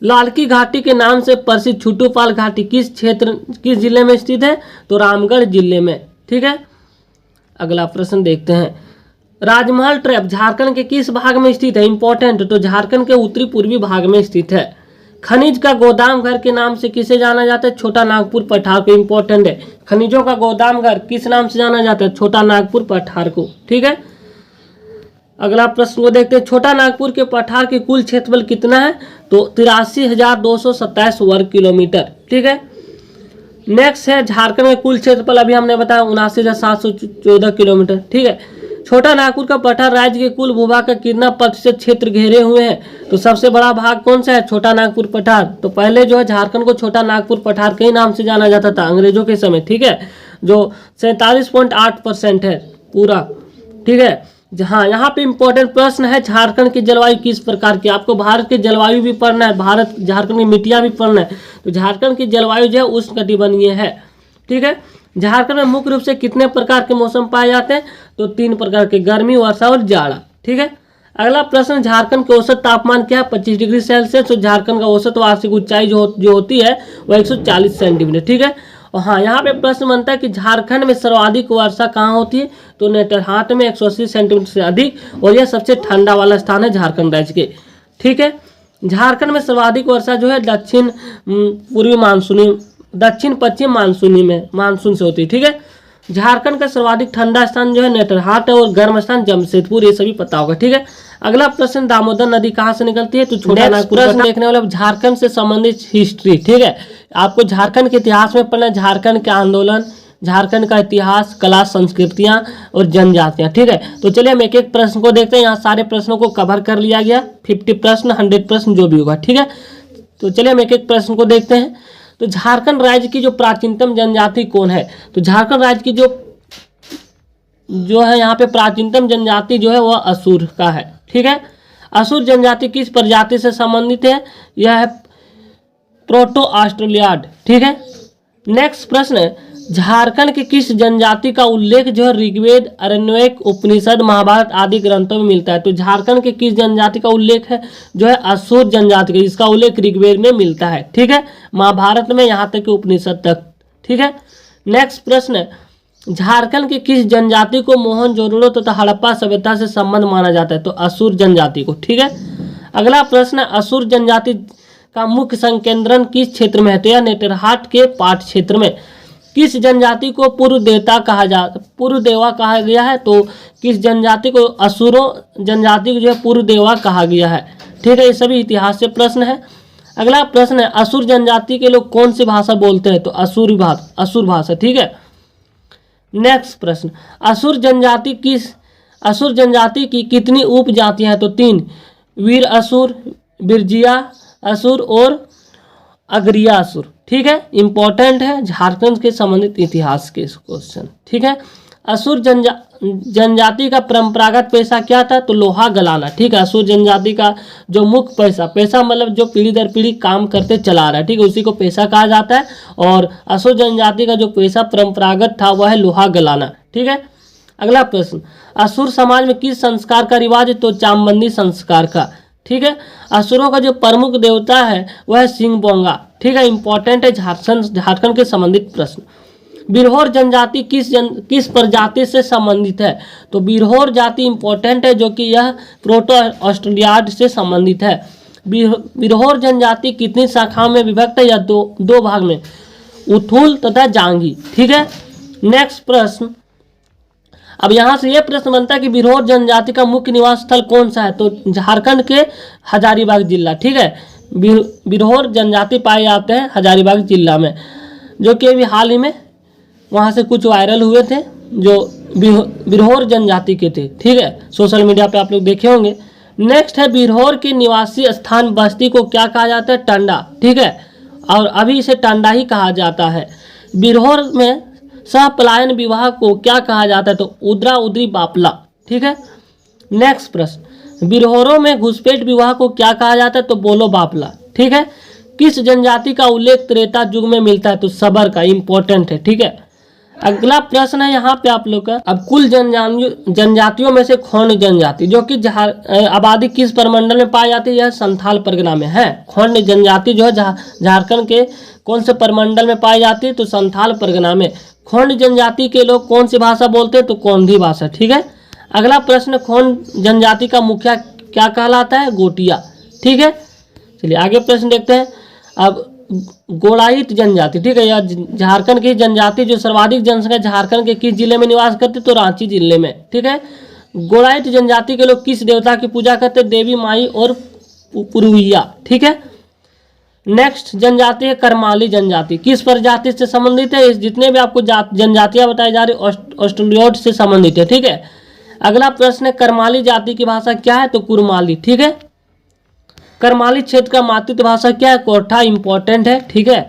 [SPEAKER 1] लालकी घाटी के नाम से प्रसिद्ध छुटूपाल घाटी किस जिले में स्थित है? तो रामगढ़ जिले में। ठीक है, अगला प्रश्न देखते हैं, राजमहल ट्रैप झारखंड के किस भाग में स्थित है? इंपॉर्टेंट, तो झारखंड के उत्तरी पूर्वी भाग में स्थित है। खनिज का गोदाम घर के नाम से किसे जाना जाता है? छोटा नागपुर पठार को। इंपॉर्टेंट है, खनिजों का गोदाम घर किस नाम से जाना जाता है? छोटा नागपुर पठार को। ठीक है, अगला प्रश्न को देखते हैं, छोटा नागपुर के पठार की कुल क्षेत्रफल कितना है? तो 83,227 वर्ग किलोमीटर। ठीक है, नेक्स्ट है, झारखंड में कुल क्षेत्रफल अभी हमने बताया 79,714 किलोमीटर। ठीक है, छोटा नागपुर का पठार राज्य के कुल भूभाग का कितना प्रतिशत क्षेत्र घेरे हुए हैं? तो सबसे बड़ा भाग कौन सा है? छोटा नागपुर पठार। तो पहले जो है झारखंड को छोटा नागपुर पठार के ही नाम से जाना जाता था अंग्रेजों के समय। ठीक है, जो 47.8% है पूरा। ठीक है, जहाँ यहाँ पे इंपॉर्टेंट प्रश्न है, झारखंड की जलवायु किस प्रकार की? आपको भारत की जलवायु भी पढ़ना है, झारखंड की मिट्टियाँ भी पढ़ना है। तो झारखंड की जलवायु जो है उष्णकटिबंधीय है। ठीक है, झारखंड में मुख्य रूप से कितने प्रकार के मौसम पाए जाते हैं? तो 3 प्रकार के, गर्मी, वर्षा और जाड़ा। ठीक है, अगला प्रश्न, झारखंड के औसत तापमान क्या है? 25 डिग्री सेल्सियस। तो झारखंड का औसत वार्षिक ऊंचाई जो होती है वह 140 सेंटीमीटर। ठीक है, और हाँ, यहाँ पे प्रश्न बनता है कि झारखंड में सर्वाधिक वर्षा कहाँ होती है? तो नेतरहाट में 180 सेंटीमीटर से अधिक, और यह सबसे ठंडा वाला स्थान है झारखंड राज्य के। ठीक है, झारखंड में सर्वाधिक वर्षा जो है दक्षिण पश्चिम मानसून से होती है। ठीक है, झारखंड का सर्वाधिक ठंडा स्थान जो है नेतरहाट है, और गर्म स्थान जमशेदपुर, ये सभी पता होगा। ठीक है, अगला प्रश्न, दामोदर नदी कहाँ से निकलती है? तो छोटा नागपुर। प्रश्न देखने वाले झारखंड से संबंधित हिस्ट्री। ठीक है, आपको झारखंड के इतिहास में पढ़ना है, झारखंड के आंदोलन, झारखंड का इतिहास, कला, संस्कृतियां और जनजातियां। ठीक है, तो चलिए हम एक एक प्रश्न को देखते हैं। यहाँ सारे प्रश्नों को कवर कर लिया गया, 50 प्रश्न, 100 प्रश्न जो भी होगा। ठीक है, तो चलिए हम एक एक प्रश्न को देखते हैं। तो झारखंड राज्य की जो प्राचीनतम जनजाति कौन है? तो झारखंड राज्य की जो जो है यहाँ पे प्राचीनतम जनजाति जो है वह असुर का है। ठीक है, असुर जनजाति किस प्रजाति से संबंधित है? यह है प्रोटो ऑस्ट्रेलियाड। ठीक है, नेक्स्ट प्रश्न है, झारखंड की किस जनजाति का उल्लेख जो है ऋग्वेद, अरण्यक, उपनिषद, महाभारत आदि ग्रंथों में मिलता है? तो झारखंड के किस जनजाति का उल्लेख है? जो है असुर जनजाति का, जिसका उल्लेख ऋग्वेद में मिलता है। ठीक है, महाभारत में यहाँ तक कि उपनिषद तक। ठीक है, नेक्स्ट प्रश्न है, झारखंड की किस जनजाति को मोहनजोदड़ो तथा हड़प्पा सभ्यता से संबंध माना जाता है? तो असुर जनजाति को। ठीक है, अगला प्रश्न है, असुर जनजाति का मुख्य संकेंद्रण किस क्षेत्र में है? तो यह नेतरहाट के पाट क्षेत्र में। किस जनजाति को पूर्व देवा कहा गया है? तो किस जनजाति को? असुरों जनजाति को जो है पूर्व देवा कहा गया है। ठीक है, ये सभी इतिहास से प्रश्न है। अगला प्रश्न है, असुर जनजाति के लोग कौन सी भाषा बोलते हैं? तो असुर भाषा। ठीक है, नेक्स्ट प्रश्न, असुर जनजाति की कितनी उपजातियां हैं? तो 3, वीर असुर, बिरजिया असुर और अग्रिया असुर। ठीक है, इंपॉर्टेंट है झारखंड के संबंधित इतिहास के क्वेश्चन। ठीक है, असुर जनजाति का परंपरागत पेशा क्या था? तो लोहा गलाना। ठीक है, असुर जनजाति का जो मुख्य पेशा मतलब जो पीढ़ी दर पीढ़ी काम करते चला रहा है, ठीक है, उसी को पेशा कहा जाता है। और असुर जनजाति का जो पेशा परंपरागत था वह है लोहा गलाना। ठीक है, अगला प्रश्न, असुर समाज में किस संस्कार का रिवाज है? तो चामबंदी संस्कार का। ठीक है, असुरों का जो प्रमुख देवता है वह है सिंह बोंगा। ठीक है, इंपॉर्टेंट है झारखंड के संबंधित प्रश्न। बिरहोर जनजाति किस प्रजाति से संबंधित है? तो बिरहोर जाति इंपॉर्टेंट है, जो कि यह प्रोटो ऑस्ट्रेलियाड से संबंधित है। बिरहोर जनजाति कितनी शाखाओं में विभक्त है? या दो भाग में, उथुल तथा जांगी। ठीक है, नेक्स्ट प्रश्न, अब यहाँ से यह प्रश्न बनता है कि बिरहोर जनजाति का मुख्य निवास स्थल कौन सा है? तो झारखंड के हजारीबाग जिला। ठीक है, बिरहोर जनजाति पाए जाते हैं हजारीबाग जिला में, जो कि अभी हाल ही में वहाँ से कुछ वायरल हुए थे जो बिरहोर जनजाति के थे। ठीक है, सोशल मीडिया पे आप लोग देखे होंगे। नेक्स्ट है, बिरहोर के निवासी स्थान बस्ती को क्या कहा जाता है? टंडा। ठीक है, और अभी इसे टंडा ही कहा जाता है। बिरहोर में सह पलायन विवाह को क्या कहा जाता है? तो उद्रा उद्री बापला। ठीक है, नेक्स्ट प्रश्न, बिरहोरों में घुसपैठ विवाह को क्या कहा जाता है? तो बोलो बापला। ठीक है, किस जनजाति का उल्लेख त्रेता युग में मिलता है? तो सबर का, इंपॉर्टेंट है। ठीक है, अगला प्रश्न है यहाँ पे आप लोग का, अब कुल जनजातियों में से खोंड जनजाति जो कि आबादी किस प्रमंडल में पाई जाती है? यह संथाल परगना में है। खोंड जनजाति जो है झारखंड के कौन से प्रमंडल में पाई जाती है? तो संथाल परगना में। खोंड जनजाति के लोग कौन सी भाषा बोलते हैं? तो कोंधी भाषा। ठीक है, अगला प्रश्न, खोंड जनजाति का मुखिया क्या कहलाता है? गोटिया। ठीक है, चलिए आगे प्रश्न देखते हैं। अब गोड़ाइट जनजाति, ठीक है, यह झारखंड की जनजाति जो सर्वाधिक जनसंख्या झारखंड के किस जिले में निवास करते? तो रांची जिले में। ठीक है, गोड़ाइट जनजाति के लोग किस देवता की पूजा करते? देवी माई और पुरुहिया। ठीक है, नेक्स्ट जनजाति है करमाली जनजाति, किस प्रजाति से संबंधित है? जितने भी आपको जनजातियां बताई जा रही ऑस्ट्रेलियोड से संबंधित है। ठीक है, अगला प्रश्न है, करमाली जाति की भाषा क्या है? तो कुरमाली। ठीक है, करमाली क्षेत्र का मातृत्व भाषा क्या है? कोठा, इंपॉर्टेंट है। ठीक है,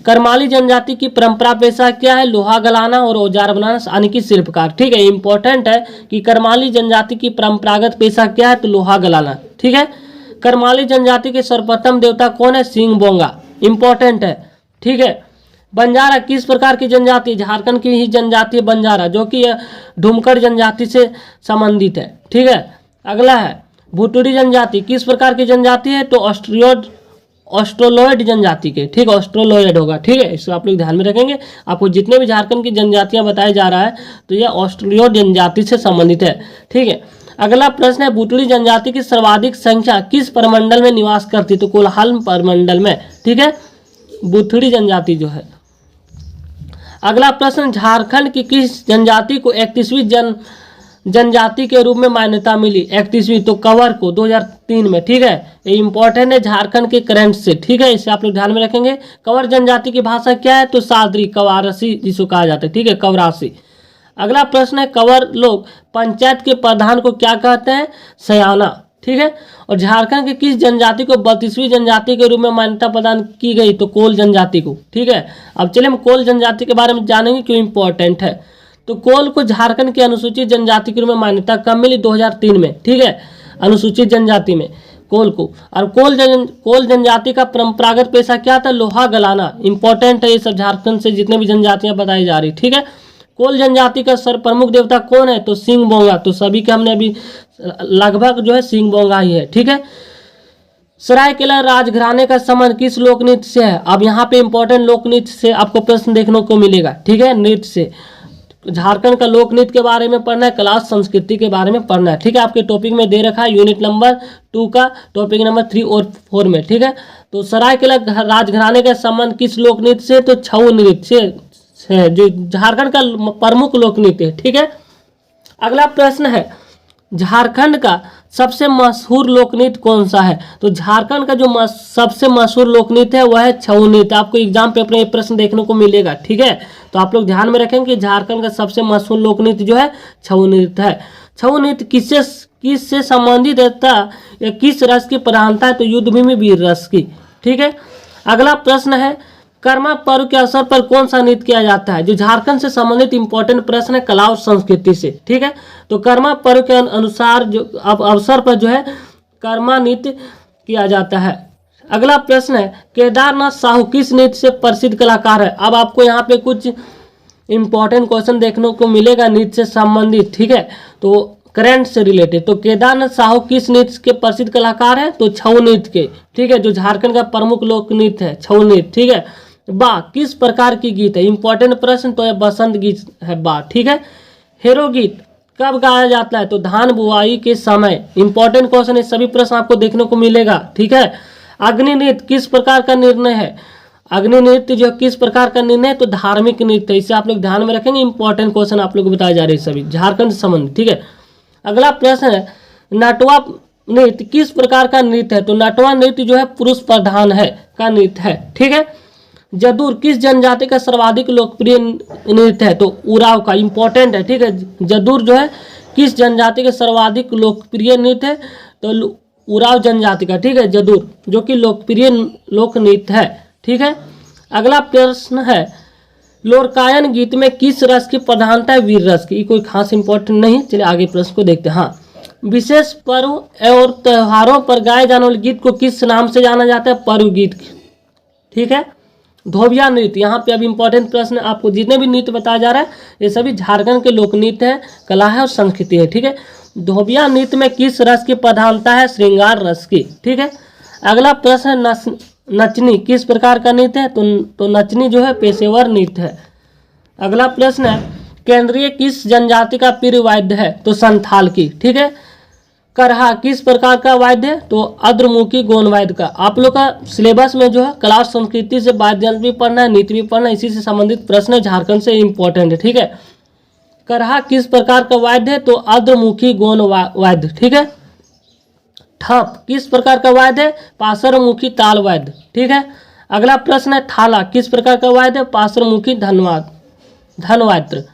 [SPEAKER 1] करमाली जनजाति की परंपरा पेशा क्या है? लोहा गलाना और औजार बनाना, यानी कि शिल्पकार। ठीक है, इंपॉर्टेंट है कि करमाली जनजाति की परंपरागत पेशा क्या है? तो लोहा गलाना। ठीक है, करमाली जनजाति के सर्वप्रथम देवता कौन है? सिंह बोंगा, इंपॉर्टेंट है। ठीक है, बंजारा किस प्रकार की जनजाति? झारखंड की ही जनजाति है बंजारा, जो कि ढुमकड़ जनजाति से संबंधित है। ठीक है, अगला है भुटुड़ी जनजाति, किस प्रकार की जनजाति है? तो ऑस्ट्रोलॉयड जनजाति के। ठीक, ऑस्ट्रोलॉयड होगा। ठीक है, इसको आप लोग ध्यान में रखेंगे। आपको जितने भी झारखंड की जनजातियां बताया जा रहा है तो यह ऑस्ट्रोलॉयड जनजाति से संबंधित है। ठीक है, अगला प्रश्न है, भुटुड़ी जनजाति की सर्वाधिक संख्या किस प्रमंडल में निवास करती? तो कोल्हान प्रमंडल में। ठीक है, भुटुड़ी जनजाति जो है। अगला प्रश्न, झारखंड की किस जनजाति को 31वीं जनजाति के रूप में मान्यता मिली? 31वीं, तो कंवर को 2003 में। ठीक है, ये इंपॉर्टेंट है झारखंड के करंट से। ठीक है, इसे आप लोग ध्यान में रखेंगे। कंवर जनजाति की भाषा क्या है? तो सादरी, कवारसी जिसको कहा जाता है। ठीक है, कवरासी। अगला प्रश्न है, कंवर लोग पंचायत के प्रधान को क्या कहते हैं? सयाना। ठीक है, और झारखंड की किस जनजाति को 32वीं जनजाति के रूप में मान्यता प्रदान की गई? तो कोल जनजाति को। ठीक है, अब चलिए हम कोल जनजाति के बारे में जानेंगे क्यों इंपॉर्टेंट है। तो कोल को झारखंड की अनुसूचित जनजाति के रूप में मान्यता कब मिली? 2003 में, ठीक है, अनुसूचित जनजाति में कोल को। और कोल जनजाति का परंपरागत पेशा क्या था? लोहा गलाना। इंपॉर्टेंट है ये सब, झारखंड से जितने भी जनजातियां बताई जा रही, ठीक है। कोल जनजाति का सर प्रमुख देवता कौन है? तो सिंह बोंगा। तो सभी के हमने अभी लगभग जो है सिंह बोंगा ही है, ठीक है। सरायकेला राजघराने का संबंध किस लोक नृत्य से है? अब यहाँ पे इंपॉर्टेंट लोक नृत्य से आपको प्रश्न देखने को मिलेगा, ठीक है। नृत्य से झारखंड का लोक नृत्य के बारे में पढ़ना है, कला संस्कृति के बारे में पढ़ना है, ठीक है। आपके टॉपिक में दे रखा है यूनिट नंबर 2 का टॉपिक नंबर 3 और 4 में, ठीक है। तो सरायकेला राजघराने का संबंध किस लोक नृत्य से? तो छऊ नृत्य से है, जो झारखंड का प्रमुख लोक नृत्य है, ठीक है। अगला प्रश्न है, झारखंड का सबसे मशहूर लोक नृत्य कौन सा है? तो झारखंड का जो सबसे मशहूर लोक नृत्य है वह है छऊ नृत्य। आपको एग्जाम पेपर में ये प्रश्न देखने को मिलेगा, ठीक है। तो आप लोग ध्यान में रखेंगे कि झारखंड का सबसे मशहूर लोक नृत्य जो है छऊ नृत्य है। छऊ नृत्य किससे संबंधित रहता या किस रस की प्रधानता है? तो युद्धभूमि वीर रस की, ठीक है। अगला प्रश्न है, कर्मा पर्व के अवसर पर कौन सा नृत्य किया जाता है? जो झारखंड से संबंधित इंपॉर्टेंट प्रश्न है कला और संस्कृति से, ठीक है। तो कर्मा पर्व के अनुसार जो अवसर पर जो है कर्मा नृत्य किया जाता है। अगला प्रश्न है, केदारनाथ साहू किस नृत्य से प्रसिद्ध कलाकार है? अब आपको यहाँ पे कुछ इंपॉर्टेंट क्वेश्चन देखने को मिलेगा नृत्य से संबंधित, ठीक है, तो करंट से रिलेटेड। तो केदारनाथ साहू किस नृत्य के प्रसिद्ध कलाकार है? तो छऊ नृत्य के, ठीक है, जो झारखंड का प्रमुख लोक नृत्य है छऊ नृत्य, ठीक है। बा किस प्रकार की गीत है? इंपॉर्टेंट प्रश्न तो है बसंत गीत है बा, ठीक है। हेरो गीत कब गाया जाता है? तो धान बुआई के समय। इंपॉर्टेंट क्वेश्चन है, सभी प्रश्न आपको देखने को मिलेगा, ठीक है। अग्नि नृत्य किस प्रकार का निर्णय है? अग्नि नृत्य जो किस प्रकार का निर्णय है? तो धार्मिक नृत्य। इसे आप लोग ध्यान में रखेंगे, इंपॉर्टेंट क्वेश्चन आप लोग को बताए जा रहे हैं सभी झारखंड से संबंधित, ठीक है। अगला प्रश्न है, नटवा नृत्य किस प्रकार का नृत्य है? तो नटवा नृत्य जो है पुरुष प्रधान है का नृत्य है, ठीक है। जदूर किस जनजाति का सर्वाधिक लोकप्रिय नृत्य है? तो उराव का। इंपॉर्टेंट है, ठीक है। जदूर जो है किस जनजाति के सर्वाधिक लोकप्रिय नृत्य है? तो उराव जनजाति का, ठीक है, जदूर, जो कि लोकप्रिय लोक नृत्य है, ठीक है। अगला प्रश्न है, लोरकायन गीत में किस रस की प्रधानता है? वीर रस की। कोई खास इंपॉर्टेंट नहीं, चलिए आगे प्रश्न को देखते हैं। हाँ, विशेष पर्व और त्योहारों पर गाए जाने वाले गीत को किस नाम से जाना जाता है? पर्व गीत, ठीक है। धोबिया नृत्य, यहाँ पे अब इंपॉर्टेंट प्रश्न आपको जितने भी नृत्य बताया जा रहा है ये सभी झारखंड के लोक नृत्य है, कला है और संस्कृति है, ठीक है। धोबिया नृत्य में किस रस की प्रधानता है? श्रृंगार रस की, ठीक है। अगला प्रश्न है, नचनी किस प्रकार का नृत्य है? तो नचनी जो है पेशेवर नृत्य है। अगला प्रश्न है, केंद्रीय किस जनजाति का प्रिय वाद्य है? तो संथाल की, ठीक है। करहा किस प्रकार का वाद्य है? तो अद्रमुखी गोंद वाद्य का। आप लोग का सिलेबस में जो है कला और संस्कृति से वाद्य भी पढ़ना है, नृत्य भी पढ़ना है, इसी से संबंधित प्रश्न झारखंड से इंपॉर्टेंट है, ठीक है। करहा किस प्रकार का वाद्य है? तो अद्रमुखी गोंद वाद्य, ठीक है। ठप किस प्रकार का वाद्य है? पार्श्वमुखी ताल वाद्य, ठीक है। अगला प्रश्न है, थाला किस प्रकार का वाद्य है? पार्श्वमुखी धनवाद्य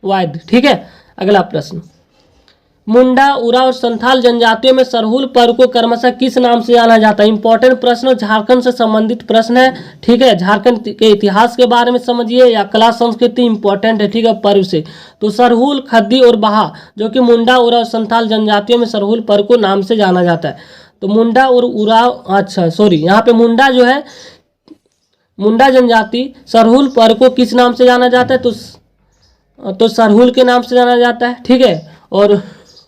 [SPEAKER 1] वाद्य, ठीक है। अगला प्रश्न, मुंडा, उराव और संथाल जनजातियों में सरहुल पर्व को क्रमशः किस नाम से जाना जाता है? इंपॉर्टेंट प्रश्न, झारखंड से संबंधित प्रश्न है, ठीक है। झारखंड के इतिहास के बारे में समझिए या कला संस्कृति इंपॉर्टेंट है, ठीक है, पर्व से। तो सरहुल, खद्दी और बहा, जो कि मुंडा, उराव और संथाल जनजातियों में सरहुल पर्व को नाम से जाना जाता है। तो मुंडा और उराव, अच्छा सॉरी, यहाँ पे मुंडा जो है, मुंडा जनजाति सरहुल पर्व को किस नाम से जाना जाता है? तो सरहुल के नाम से जाना जाता है, ठीक है। और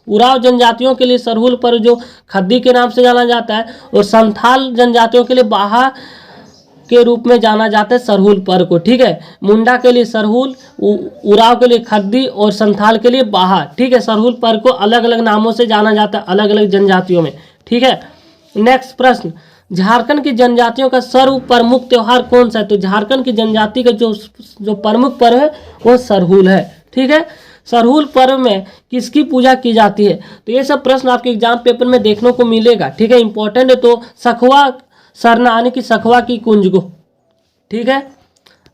[SPEAKER 1] उराव जनजातियों के लिए सरहुल पर्व जो खद्दी के नाम से जाना जाता है, और संथाल जनजातियों के लिए बाहा के रूप में जाना जाता है सरहुल पर्व को, ठीक है। मुंडा के लिए सरहुल, उराव के लिए खद्दी और संथाल के लिए बाहा, ठीक है। सरहुल पर्व को अलग अलग नामों से जाना जाता है अलग अलग जनजातियों में, ठीक है। नेक्स्ट प्रश्न, झारखंड की जनजातियों का सर्व प्रमुख त्योहार कौन सा है? तो झारखंड की जनजाति का जो प्रमुख पर्व है वो सरहुल है, ठीक है। सरहुल पर्व में किसकी पूजा की जाती है? तो ये सब प्रश्न आपके एग्जाम पेपर में देखने को मिलेगा, ठीक है, इंपॉर्टेंट है। तो सखवा सरना यानी कि सखवा की कुंज को, ठीक है।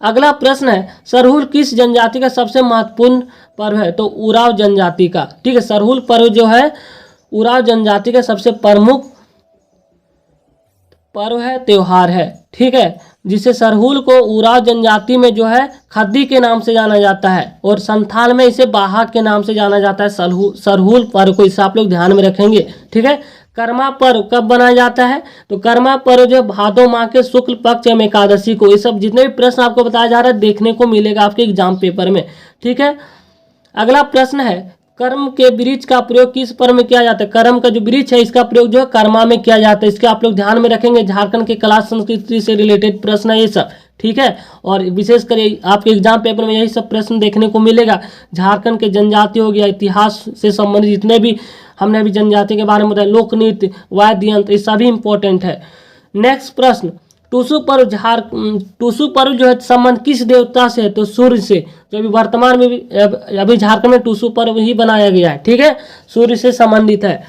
[SPEAKER 1] अगला प्रश्न है, सरहुल किस जनजाति का सबसे महत्वपूर्ण पर्व है? तो उराव जनजाति का, ठीक है। सरहुल पर्व जो है उराव जनजाति का सबसे प्रमुख पर्व है, त्योहार है, ठीक है। जिसे सरहुल को उराव जनजाति में जो है खद्दी के नाम से जाना जाता है, और संथाल में इसे बाहा के नाम से जाना जाता है, सरहुल पर्व को, इसे आप लोग ध्यान में रखेंगे। ठीक है। कर्मा पर्व कब बनाया जाता है? तो कर्मा पर्व जो भादो माह के शुक्ल पक्ष एवं एकादशी को। ये सब जितने भी प्रश्न आपको बताया जा रहा है देखने को मिलेगा आपके एग्जाम पेपर में। ठीक है। अगला प्रश्न है, कर्म के वृक्ष का प्रयोग किस पर्व में किया जाता है? कर्म का जो वृक्ष है इसका प्रयोग जो है कर्मा में किया जाता है। इसके आप लोग ध्यान में रखेंगे, झारखंड के कला संस्कृति से रिलेटेड प्रश्न है ये सब। ठीक है। और विशेषकर आपके एग्जाम पेपर में यही सब प्रश्न देखने को मिलेगा। झारखंड के जनजाति हो गया, इतिहास से संबंधित जितने भी हमने अभी जनजाति के बारे में बताया, लोक नृत्य, वाद्य यंत्र, ये सभी इंपॉर्टेंट है। नेक्स्ट प्रश्न, टूसू पर्व जो है संबंध किस देवता से है? तो सूर्य से। जो अभी वर्तमान में भी अभी झारखंड में टूसू पर्व ही बनाया गया है। ठीक है। सूर्य से संबंधित है।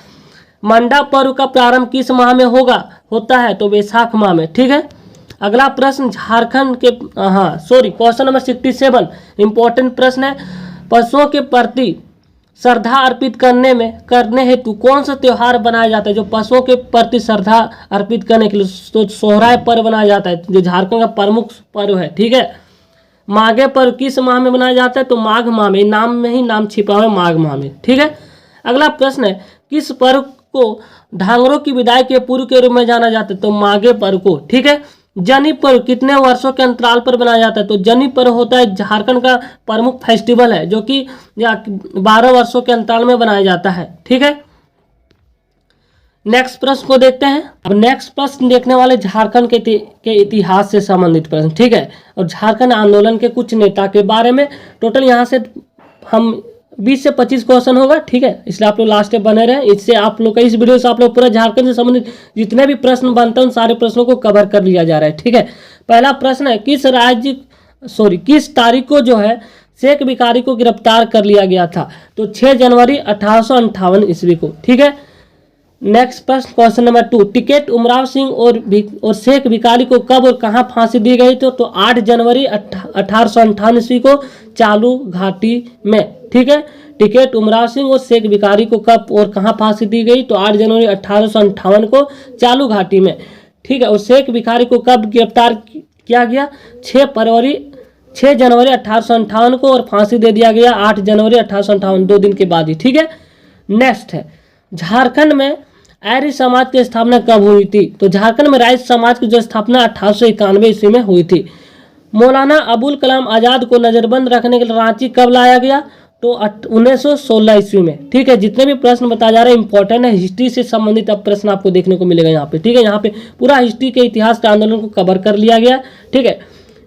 [SPEAKER 1] मंडा पर्व का प्रारंभ किस माह में होता है? तो वैशाख माह में। ठीक है। अगला प्रश्न, झारखंड के क्वेश्चन नंबर 67 इंपॉर्टेंट प्रश्न है। पशुओं के प्रति श्रद्धा अर्पित करने हेतु कौन सा त्योहार बनाया जाता है? जो पशुओं के प्रति श्रद्धा अर्पित करने के लिए तो सोहराय पर्व बनाया जाता है, जो झारखंड का प्रमुख पर्व है। ठीक है। माघे पर्व किस माह में बनाया जाता है? तो माघ माह में। नाम में ही नाम छिपा हुआ है, माघ माह में। ठीक है। अगला प्रश्न है, किस पर्व को ढांगरों की विदाई के पूर्व के रूप में जाना जाता है? तो माघे पर्व को। ठीक है। जनी पर्व कितने वर्षों के अंतराल पर बनाया जाता है? तो जनी पर्व होता है झारखंड का प्रमुख फेस्टिवल है, जो कि 12 वर्षों के अंतराल में बनाया जाता है। ठीक है। नेक्स्ट प्रश्न को देखते हैं। अब नेक्स्ट प्रश्न देखने वाले झारखंड के इतिहास से संबंधित प्रश्न। ठीक है। और झारखंड आंदोलन के कुछ नेता के बारे में टोटल यहाँ से हम 20 से 25 क्वेश्चन होगा। ठीक है। इसलिए आप लोग लास्ट में बने रहे। इससे आप लोग का इस वीडियो से आप लोग पूरा झारखंड से संबंधित जितने भी प्रश्न बनते हैं उन सारे प्रश्नों को कवर कर लिया जा रहा है। ठीक है। पहला प्रश्न है, किस तारीख को जो है शेख भिखारी को गिरफ्तार कर लिया गया था? तो 6 जनवरी 1858 ईस्वी को। ठीक है। नेक्स्ट प्रश्न, क्वेश्चन नंबर 2, टिकैत उमराव सिंह और शेख भिखारी को कब और कहां फांसी दी गई? तो 8 जनवरी 1858 ईस्वी को चालू घाटी में। ठीक है। टिकैत उमराव सिंह और शेख भिखारी को कब और कहां फांसी दी गई? तो 8 जनवरी 1858 को चालू घाटी में। ठीक है। और शेख भिखारी को कब गिरफ्तार किया गया? 6 जनवरी 1858 को, और फांसी दे दिया गया 8 जनवरी 1858, 2 दिन के बाद ही। ठीक है। नेक्स्ट है, झारखंड में आर्य समाज की स्थापना कब हुई थी? तो झारखंड में आर्य समाज की जो स्थापना 1891 ईस्वी में हुई थी। मौलाना अबुल कलाम आजाद को नजरबंद रखने के लिए रांची कब लाया गया? तो 1916 ईस्वी में। ठीक है। जितने भी प्रश्न बताया जा रहे हैं इंपॉर्टेंट है, हिस्ट्री से संबंधित अब प्रश्न आपको देखने को मिलेगा यहाँ पे। ठीक है। यहाँ पे पूरा हिस्ट्री के इतिहास के आंदोलन को कवर कर लिया गया। ठीक है।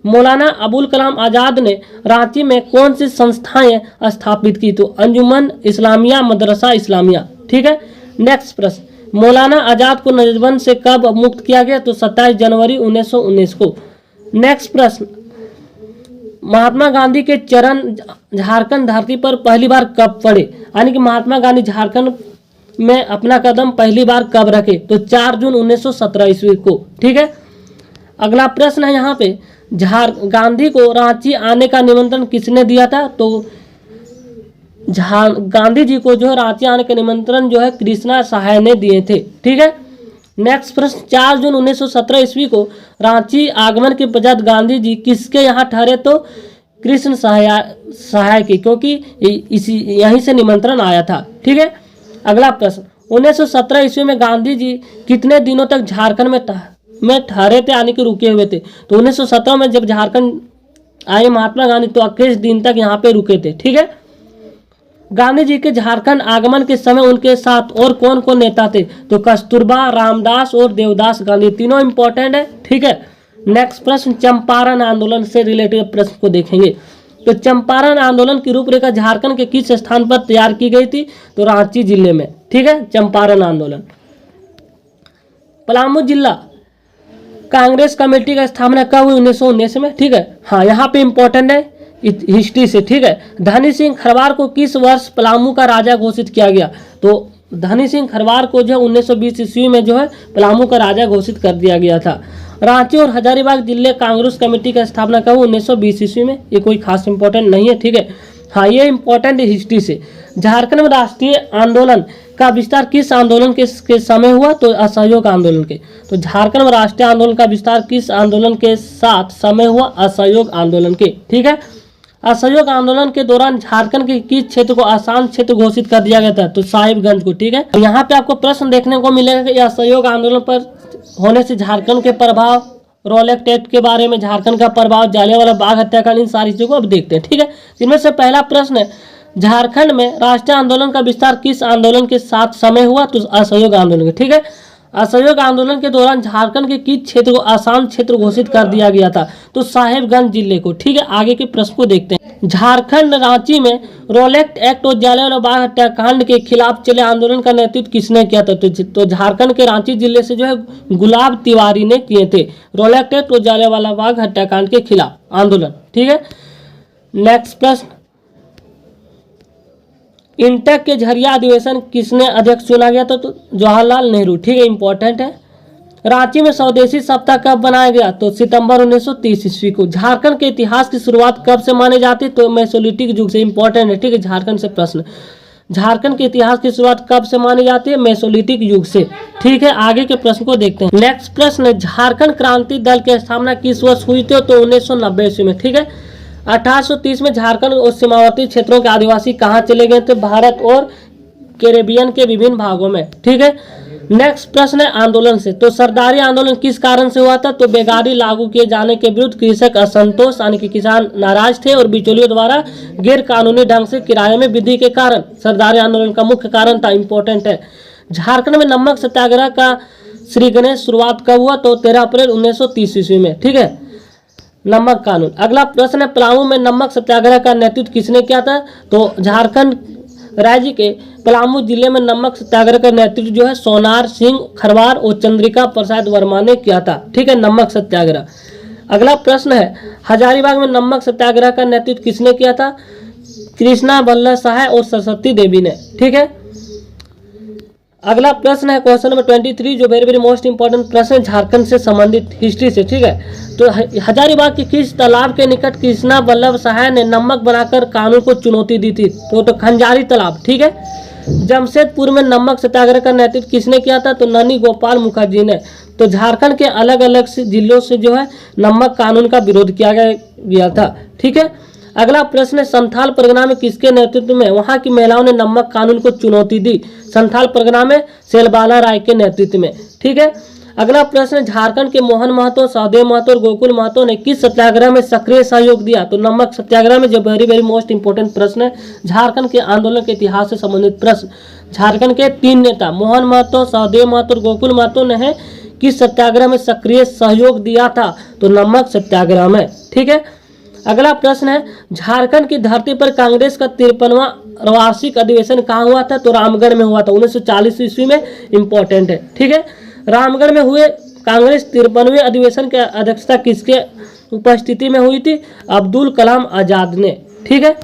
[SPEAKER 1] मौलाना अबुल कलाम आजाद ने रांची में कौन सी संस्थाएं स्थापित की? तो अंजुमन इस्लामिया, मदरसा इस्लामिया। ठीक है। नेक्स्ट प्रश्न, मौलाना आजाद को नजरबंद से कब मुक्त किया गया? तो 27 जनवरी 1919 को। नेक्स्ट प्रश्न, महात्मा गांधी के चरण झारखंड धरती पर पहली बार कब पड़े? यानी कि महात्मा गांधी झारखंड में अपना कदम पहली बार कब रखे? तो 4 जून 1917 ईस्वी को। ठीक है। अगला प्रश्न है यहाँ पे, गांधी को रांची आने का निमंत्रण किसने दिया था? तो गांधी जी को जो है रांची आने का निमंत्रण जो है कृष्णा सहाय ने दिए थे। ठीक है। नेक्स्ट प्रश्न, 4 जून 1917 ईस्वी को रांची आगमन के पश्चात गांधी जी किसके यहाँ ठहरे? तो कृष्ण सहाय के, क्योंकि यहीं से निमंत्रण आया था। ठीक है। अगला प्रश्न, 1917 ईस्वी में गांधी जी कितने दिनों तक झारखंड में ठहरे थे, यानी कि रुके हुए थे? तो 1917 में जब झारखंड आए महात्मा गांधी तो 21 दिन तक यहाँ पे रुके थे। ठीक है। गांधी जी के झारखंड आगमन के समय उनके साथ और कौन कौन नेता थे? तो कस्तूरबा, रामदास और देवदास गांधी, तीनों इंपॉर्टेंट है। ठीक है। नेक्स्ट प्रश्न, चंपारण आंदोलन से रिलेटेड प्रश्न को देखेंगे। तो चंपारण आंदोलन की रूपरेखा झारखंड के किस स्थान पर तैयार की गई थी? तो रांची जिले में। ठीक है। चंपारण आंदोलन। पलामू जिला कांग्रेस कमेटी का स्थापना कब हुई? 1919 में। ठीक है। हाँ, यहाँ पे इंपॉर्टेंट है हिस्ट्री से। ठीक है। धनी सिंह खरवार को किस वर्ष पलामू का राजा घोषित किया गया? तो धनी सिंह खरवार को जो है 1920 ईस्वी में जो है पलामू का राजा घोषित कर दिया गया था। रांची और हजारीबाग जिले कांग्रेस कमेटी का स्थापना कब? 1920 ईस्वी में। ये कोई खास इंपॉर्टेंट नहीं है। ठीक है। हाँ, ये इंपॉर्टेंट है हिस्ट्री से। झारखंड में राष्ट्रीय आंदोलन का विस्तार किस आंदोलन के समय हुआ? तो असहयोग आंदोलन के। तो झारखंड में राष्ट्रीय आंदोलन का विस्तार किस आंदोलन के साथ समय हुआ? असहयोग आंदोलन के। ठीक है, असहयोग आंदोलन के दौरान झारखंड के किस क्षेत्र को आसान क्षेत्र घोषित कर दिया गया था? तो साहिबगंज को। ठीक है, यहाँ पे आपको प्रश्न देखने को मिलेगा कि असहयोग आंदोलन पर होने से झारखंड के प्रभाव, रॉलेक्ट एक्ट के बारे में झारखंड का प्रभाव, जलियांवाला बाग हत्याकांड, इन सारी चीजों को अब देखते हैं। ठीक है, इनमें से पहला प्रश्न है, झारखंड में राष्ट्रीय आंदोलन का विस्तार किस आंदोलन के साथ समय हुआ? तो असहयोग आंदोलन के। ठीक है, असहयोग आंदोलन के दौरान झारखंड के किस क्षेत्र को आसान क्षेत्र घोषित कर दिया गया था? तो साहिबगंज जिले को। ठीक है, आगे के प्रश्न को देखते हैं। झारखंड रांची में रॉलेक्ट एक्ट और जलियांवाला बाग हत्याकांड के खिलाफ चले आंदोलन का नेतृत्व किसने किया था? तो झारखंड के रांची जिले से जो है गुलाब तिवारी ने किए थे रॉलेक्ट एक्ट और जलियांवाला बाग हत्याकांड के खिलाफ आंदोलन। ठीक है, नेक्स्ट प्रश्न, इंटेक के झरिया अधिवेशन किसने अध्यक्ष चुना गया था? तो जवाहरलाल नेहरू। ठीक है, इंपॉर्टेंट है। रांची में स्वदेशी सप्ताह कब बनाया गया? तो सितंबर 1930 ईस्वी को। झारखंड के इतिहास की शुरुआत कब से मानी जाती है? तो मेसोलिथिक युग से। इंपॉर्टेंट है। ठीक है, झारखंड से प्रश्न, झारखंड के इतिहास की शुरुआत कब से मानी जाती है? मेसोलिथिक युग से। ठीक है, आगे के प्रश्न को देखते हैं। नेक्स्ट प्रश्न, झारखंड क्रांति दल की स्थापना किस वर्ष हुई थी? तो 1990 ईस्वी में। ठीक है, 1830 में झारखंड और सीमावर्ती क्षेत्रों के आदिवासी कहाँ चले गए थे? भारत और कैरेबियन के विभिन्न भागों में। ठीक है, नेक्स्ट प्रश्न है आंदोलन से। तो सरदारी आंदोलन किस कारण से हुआ था? तो बेगारी लागू किए जाने के विरुद्ध कृषक असंतोष, यानी कि किसान नाराज थे, और बिचौलियों द्वारा गैर कानूनी ढंग से किराए में वृद्धि के कारण सरदारी आंदोलन का मुख्य कारण था। इंपॉर्टेंट है। झारखंड में नमक सत्याग्रह का श्री गणेश शुरुआत कब हुआ? तो 13 अप्रैल 1930 ईस्वी में। ठीक है, नमक कानून। अगला प्रश्न है, पलामू में नमक सत्याग्रह का नेतृत्व किसने किया था? तो झारखंड राज्य के पलामू जिले में नमक सत्याग्रह का नेतृत्व जो है सोनार सिंह खरवार और चंद्रिका प्रसाद वर्मा ने किया था। ठीक है, नमक सत्याग्रह। अगला प्रश्न है, हजारीबाग में नमक सत्याग्रह का नेतृत्व किसने किया था? कृष्णा बल्लभ सहाय और सरस्वती देवी ने। ठीक है, अगला प्रश्न है क्वेश्चन नंबर 23, जो वेरी वेरी मोस्ट इंपॉर्टेंट प्रश्न है झारखंड से संबंधित हिस्ट्री से। ठीक है, तो हजारीबाग के किस तालाब के निकट कृष्णा बल्लभ सहाय ने नमक बनाकर कानून को चुनौती दी थी? तो खंजारी तालाब। ठीक है, जमशेदपुर में नमक सत्याग्रह का नेतृत्व किसने किया था? तो ननी गोपाल मुखर्जी ने। तो झारखंड के अलग अलग जिलों से जो है नमक कानून का विरोध किया गया था। ठीक है, अगला प्रश्न है, संथाल परगना में किसके नेतृत्व में वहां की महिलाओं ने नमक कानून को चुनौती दी? संथाल परगना में सेलबाला राय के नेतृत्व में। ठीक है, अगला प्रश्न है, झारखंड के मोहन महतो, सहदेव महतो और गोकुल महतो ने किस सत्याग्रह में सक्रिय सहयोग दिया? तो नमक सत्याग्रह में। जो वेरी वेरी मोस्ट इंपोर्टेंट प्रश्न है झारखंड के आंदोलन के इतिहास से संबंधित प्रश्न। झारखंड के 3 नेता मोहन महतो, सहदेव महतो और गोकुल महतो ने किस सत्याग्रह में सक्रिय सहयोग दिया था? तो नमक सत्याग्रह में। ठीक है, अगला प्रश्न है, झारखंड की धरती पर कांग्रेस का 53वां वार्षिक अधिवेशन कहाँ हुआ था? तो रामगढ़ में हुआ था 1940 ईस्वी में। इंपॉर्टेंट है। ठीक है, रामगढ़ में हुए कांग्रेस 53वें अधिवेशन की अध्यक्षता किसके उपस्थिति में हुई थी? अब्दुल कलाम आजाद ने। ठीक है,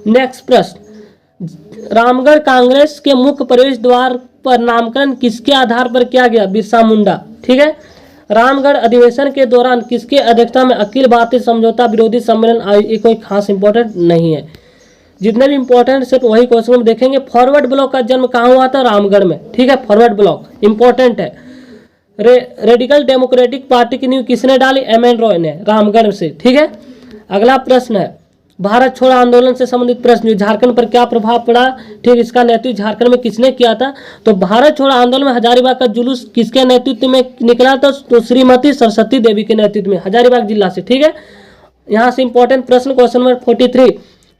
[SPEAKER 1] नेक्स्ट प्रश्न, रामगढ़ कांग्रेस के मुख्य प्रवेश द्वार पर नामकरण किसके आधार पर किया गया? बिरसा मुंडा। ठीक है, रामगढ़ अधिवेशन के दौरान किसके अध्यक्षता में अखिल भारतीय समझौता विरोधी सम्मेलन? ये कोई खास इंपॉर्टेंट नहीं है। जितने भी इंपॉर्टेंट सिर्फ वही क्वेश्चन में देखेंगे। फॉरवर्ड ब्लॉक का जन्म कहाँ हुआ था? रामगढ़ में। ठीक है, फॉरवर्ड ब्लॉक इंपॉर्टेंट है। रेडिकल डेमोक्रेटिक पार्टी की नींव किसने डाली? एम.एन. रॉय ने, रामगढ़ से। ठीक है, अगला प्रश्न है, भारत छोड़ो आंदोलन से संबंधित प्रश्न। झारखंड पर क्या प्रभाव पड़ा? ठीक, इसका नेतृत्व झारखंड में किसने किया था? तो भारत छोड़ो आंदोलन में हजारीबाग का जुलूस किसके नेतृत्व में निकला था? तो श्रीमती सरस्वती देवी के नेतृत्व में, हजारीबाग जिला से। ठीक है, यहाँ से इंपॉर्टेंट प्रश्न क्वेश्चन नंबर 43,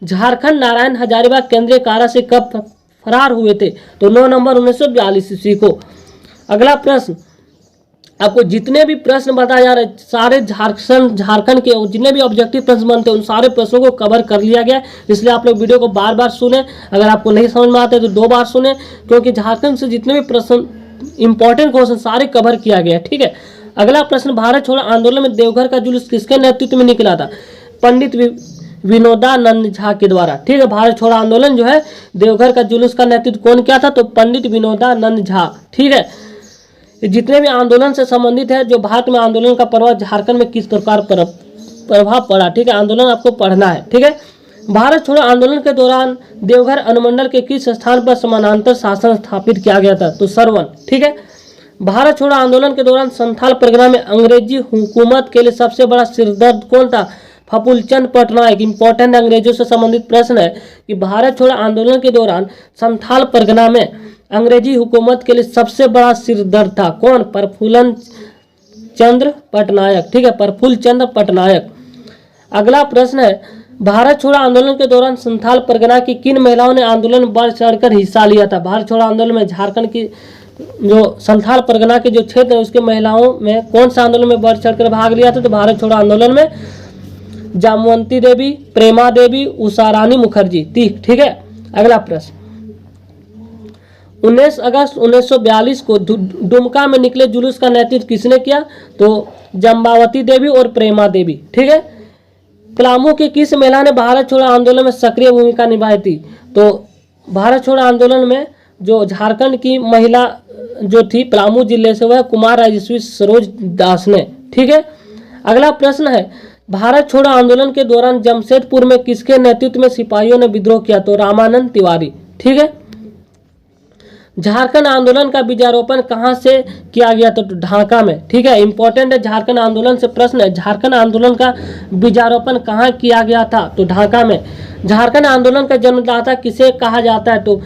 [SPEAKER 1] झारखंड नारायण हजारीबाग केंद्रीय कारा से कब फरार हुए थे? तो 9 नवंबर 1942 ईस्वी को। अगला प्रश्न, आपको जितने भी प्रश्न बताए जा रहे सारे झारखंड के जितने भी ऑब्जेक्टिव प्रश्न बनते हैं उन सारे प्रश्नों को कवर कर लिया गया। इसलिए आप लोग वीडियो को बार बार सुने। अगर आपको नहीं समझ में आते तो 2 बार सुने, क्योंकि झारखंड से जितने भी प्रश्न इंपॉर्टेंट क्वेश्चन सारे कवर किया गया। ठीक है, अगला प्रश्न, भारत छोड़ो आंदोलन में देवघर का जुलूस किसके नेतृत्व में निकला था? पंडित विनोदानंद झा के द्वारा। ठीक है, भारत छोड़ो आंदोलन जो है देवघर का जुलूस का नेतृत्व कौन किया था? तो पंडित विनोदानंद झा। ठीक है, जितने भी आंदोलन से संबंधित है, जो भारत में आंदोलन का प्रभाव झारखंड में किस प्रकार प्रभाव पड़ा। ठीक है, आंदोलन आपको पढ़ना है। ठीक है, भारत छोड़ो आंदोलन के दौरान देवघर अनुमंडल के किस स्थान पर समानांतर शासन स्थापित किया गया था? तो सरवन। ठीक है। भारत छोड़ो आंदोलन के दौरान संथाल परगना में अंग्रेजी हुकूमत के लिए सबसे बड़ा सिरदर्द कौन था? फफूलचंद पटनायक। इंपॉर्टेंट अंग्रेजों से संबंधित प्रश्न है कि भारत छोड़ो आंदोलन के दौरान संथाल परगना में अंग्रेजी हुकूमत के लिए सबसे बड़ा सिरदर्द था कौन? प्रफुल्ल चंद्र पटनायक। ठीक है, प्रफुल्ल चंद्र पटनायक। अगला प्रश्न है, भारत छोड़ो आंदोलन के दौरान संथाल परगना की किन महिलाओं ने आंदोलन में बढ़ चढ़कर हिस्सा लिया था? भारत छोड़ो आंदोलन में झारखंड की जो संथाल परगना के जो क्षेत्र है उसके महिलाओं में कौन सा आंदोलन में बढ़ चढ़कर भाग लिया था? तो भारत छोड़ो आंदोलन में जामवंती देवी, प्रेमा देवी, उषारानी मुखर्जी। ठीक है। अगला प्रश्न, 19 अगस्त 1942 को दुमका में निकले जुलूस का नेतृत्व किसने किया? तो जम्बावती देवी और प्रेमा देवी। ठीक है। पलामू की किस महिला ने भारत छोड़ो आंदोलन में सक्रिय भूमिका निभाई थी? तो भारत छोड़ो आंदोलन में जो झारखंड की महिला जो थी पलामू जिले से वह कुमार राजस्वी सरोज दास ने। ठीक है। अगला प्रश्न है, भारत छोड़ो आंदोलन के दौरान जमशेदपुर में किसके नेतृत्व में सिपाहियों ने विद्रोह किया? तो रामानंद तिवारी। ठीक है। झारखंड आंदोलन का बीजारोपण कहाँ से किया गया? तो ढाका में। ठीक है, इंपॉर्टेंट है, झारखंड आंदोलन से प्रश्न है। झारखंड आंदोलन का बीजारोपण कहाँ किया गया था? तो ढाका में। झारखंड आंदोलन का जन्मदाता किसे कहा जाता है? तो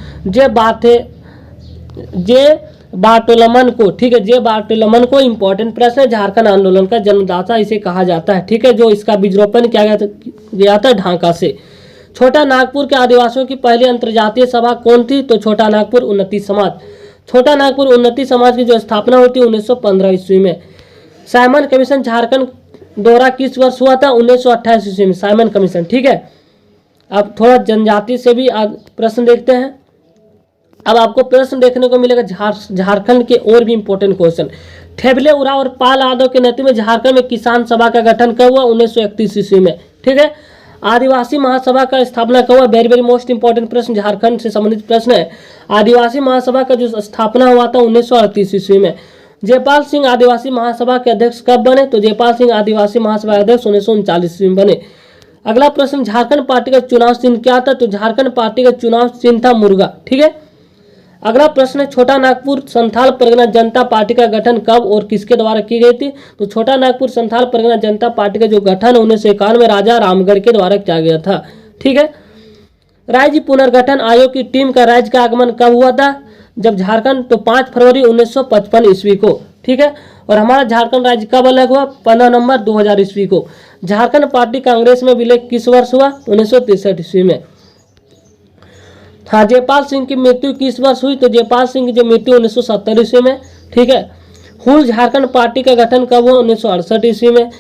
[SPEAKER 1] जे बाटोलमन को। ठीक है, जे बाटोलमन को। इंपॉर्टेंट प्रश्न है, झारखंड आंदोलन का जन्मदाता इसे कहा जाता है। ठीक है, जो इसका बीजारोपण किया गया था ढाका से। छोटा नागपुर के आदिवासियों की पहली अंतर्जातीय सभा कौन थी? तो छोटा नागपुर उन्नति समाज। छोटा नागपुर उन्नति समाज की जो स्थापना हुई थी 1915 ईस्वी में। साइमन कमीशन झारखंड दौरा किस वर्ष हुआ था? 1928 ईस्वी में साइमन कमीशन। ठीक है। अब थोड़ा जनजाति से भी प्रश्न देखते हैं। अब आपको प्रश्न देखने को मिलेगा झारखंड के और भी इंपॉर्टेंट क्वेश्चन। ठेबले उराव और पाल यादव के नेतृत्व में झारखंड में किसान सभा का गठन कब हुआ? 1931 ईस्वी में। ठीक है। आदिवासी महासभा का स्थापना कब हुआ? वेरी वेरी मोस्ट इंपॉर्टेंट प्रश्न, झारखंड से संबंधित प्रश्न है। आदिवासी महासभा का जो स्थापना हुआ था 1938 ईस्वी में। जयपाल सिंह आदिवासी महासभा के अध्यक्ष कब बने? तो जयपाल सिंह आदिवासी महासभा अध्यक्ष 1939 ईस्वी में बने। अगला प्रश्न, झारखंड पार्टी का चुनाव चिन्ह क्या था? तो झारखंड पार्टी का चुनाव चिन्ह था मुर्गा। ठीक है। अगला प्रश्न है, छोटा नागपुर संथाल परगना जनता पार्टी का गठन कब और किसके द्वारा की गई थी? तो छोटा नागपुर संथाल परगना जनता पार्टी का जो गठन 1991 राजा रामगढ़ के द्वारा किया गया था। ठीक है। राज्य पुनर्गठन आयोग की टीम का राज्य का आगमन कब हुआ था? जब झारखंड, तो 5 फरवरी 1955 ईस्वी को। ठीक है। और हमारा झारखंड राज्य कब अलग हुआ? 15 नवंबर 2000 ईस्वी को। झारखंड पार्टी कांग्रेस में विलय किस वर्ष हुआ? 1963 ईस्वी में। हाँ, जयपाल सिंह की मृत्यु किस वर्ष हुई? तो जयपाल सिंह की जो मृत्यु 1970 ईस्वी में। ठीक है। हुल झारखंड पार्टी का गठन कब हुआ? 1968 ईस्वी में।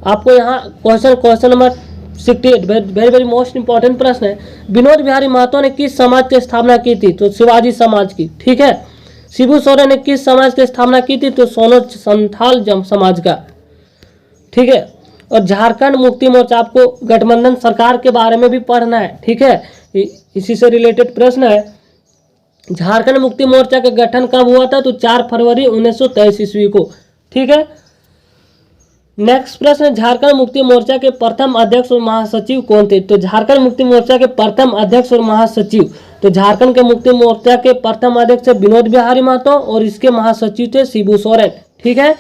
[SPEAKER 1] आपको यहाँ question number 68 very very most important प्रश्न है। विनोद बिहारी महतो ने किस समाज की स्थापना की थी? तो शिवाजी समाज की। ठीक है। शिबू सोरेन ने किस समाज की स्थापना की थी? तो सोनो संथाल समाज का। ठीक है। और झारखंड मुक्ति मोर्चा, आपको गठबंधन सरकार के बारे में भी पढ़ना है। ठीक है, इसी से रिलेटेड प्रश्न है। झारखंड मुक्ति मोर्चा का गठन कब हुआ था? तो 4 फरवरी 1923 ईस्वी को। ठीक है। नेक्स्ट प्रश्न, झारखंड मुक्ति मोर्चा के प्रथम अध्यक्ष और महासचिव कौन थे? तो झारखंड मुक्ति मोर्चा के प्रथम अध्यक्ष और महासचिव, तो झारखंड के मुक्ति मोर्चा के प्रथम अध्यक्ष विनोद बिहारी महतो और इसके महासचिव थे शिबू सोरेन। ठीक है।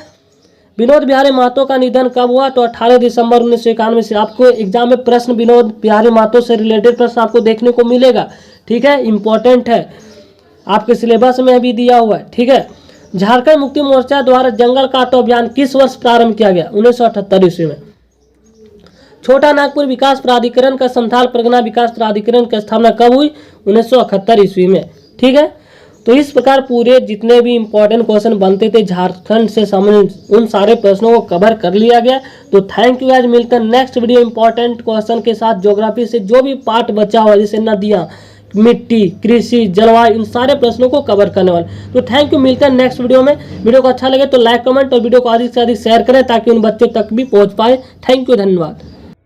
[SPEAKER 1] विनोद बिहारी महतो का निधन कब हुआ? तो 18 दिसंबर 1991 से। आपको एग्जाम में प्रश्न विनोद बिहारी महतो से रिलेटेड प्रश्न आपको देखने को मिलेगा। ठीक है, इंपॉर्टेंट है, आपके सिलेबस में भी दिया हुआ है। ठीक है। झारखंड मुक्ति मोर्चा द्वारा जंगल काटो अभियान किस वर्ष प्रारंभ किया गया? 1978 ईस्वी में। छोटा नागपुर विकास प्राधिकरण का संथाल परगना विकास प्राधिकरण की स्थापना कब हुई? 1971 ईस्वी में। ठीक है। तो इस प्रकार पूरे जितने भी इंपॉर्टेंट क्वेश्चन बनते थे झारखंड से संबंधित उन सारे प्रश्नों को कवर कर लिया गया। तो थैंक यू। आज मिलते हैं नेक्स्ट वीडियो इंपॉर्टेंट क्वेश्चन के साथ। ज्योग्राफी से जो भी पार्ट बचा हुआ जैसे नदियाँ, मिट्टी, कृषि, जलवायु, इन सारे प्रश्नों को कवर करने वाले। तो थैंक यू, मिलते हैं नेक्स्ट वीडियो में। वीडियो को अच्छा लगे तो लाइक, कमेंट और वीडियो को अधिक से अधिक शेयर करें ताकि उन बच्चों तक भी पहुँच पाए। थैंक यू, धन्यवाद।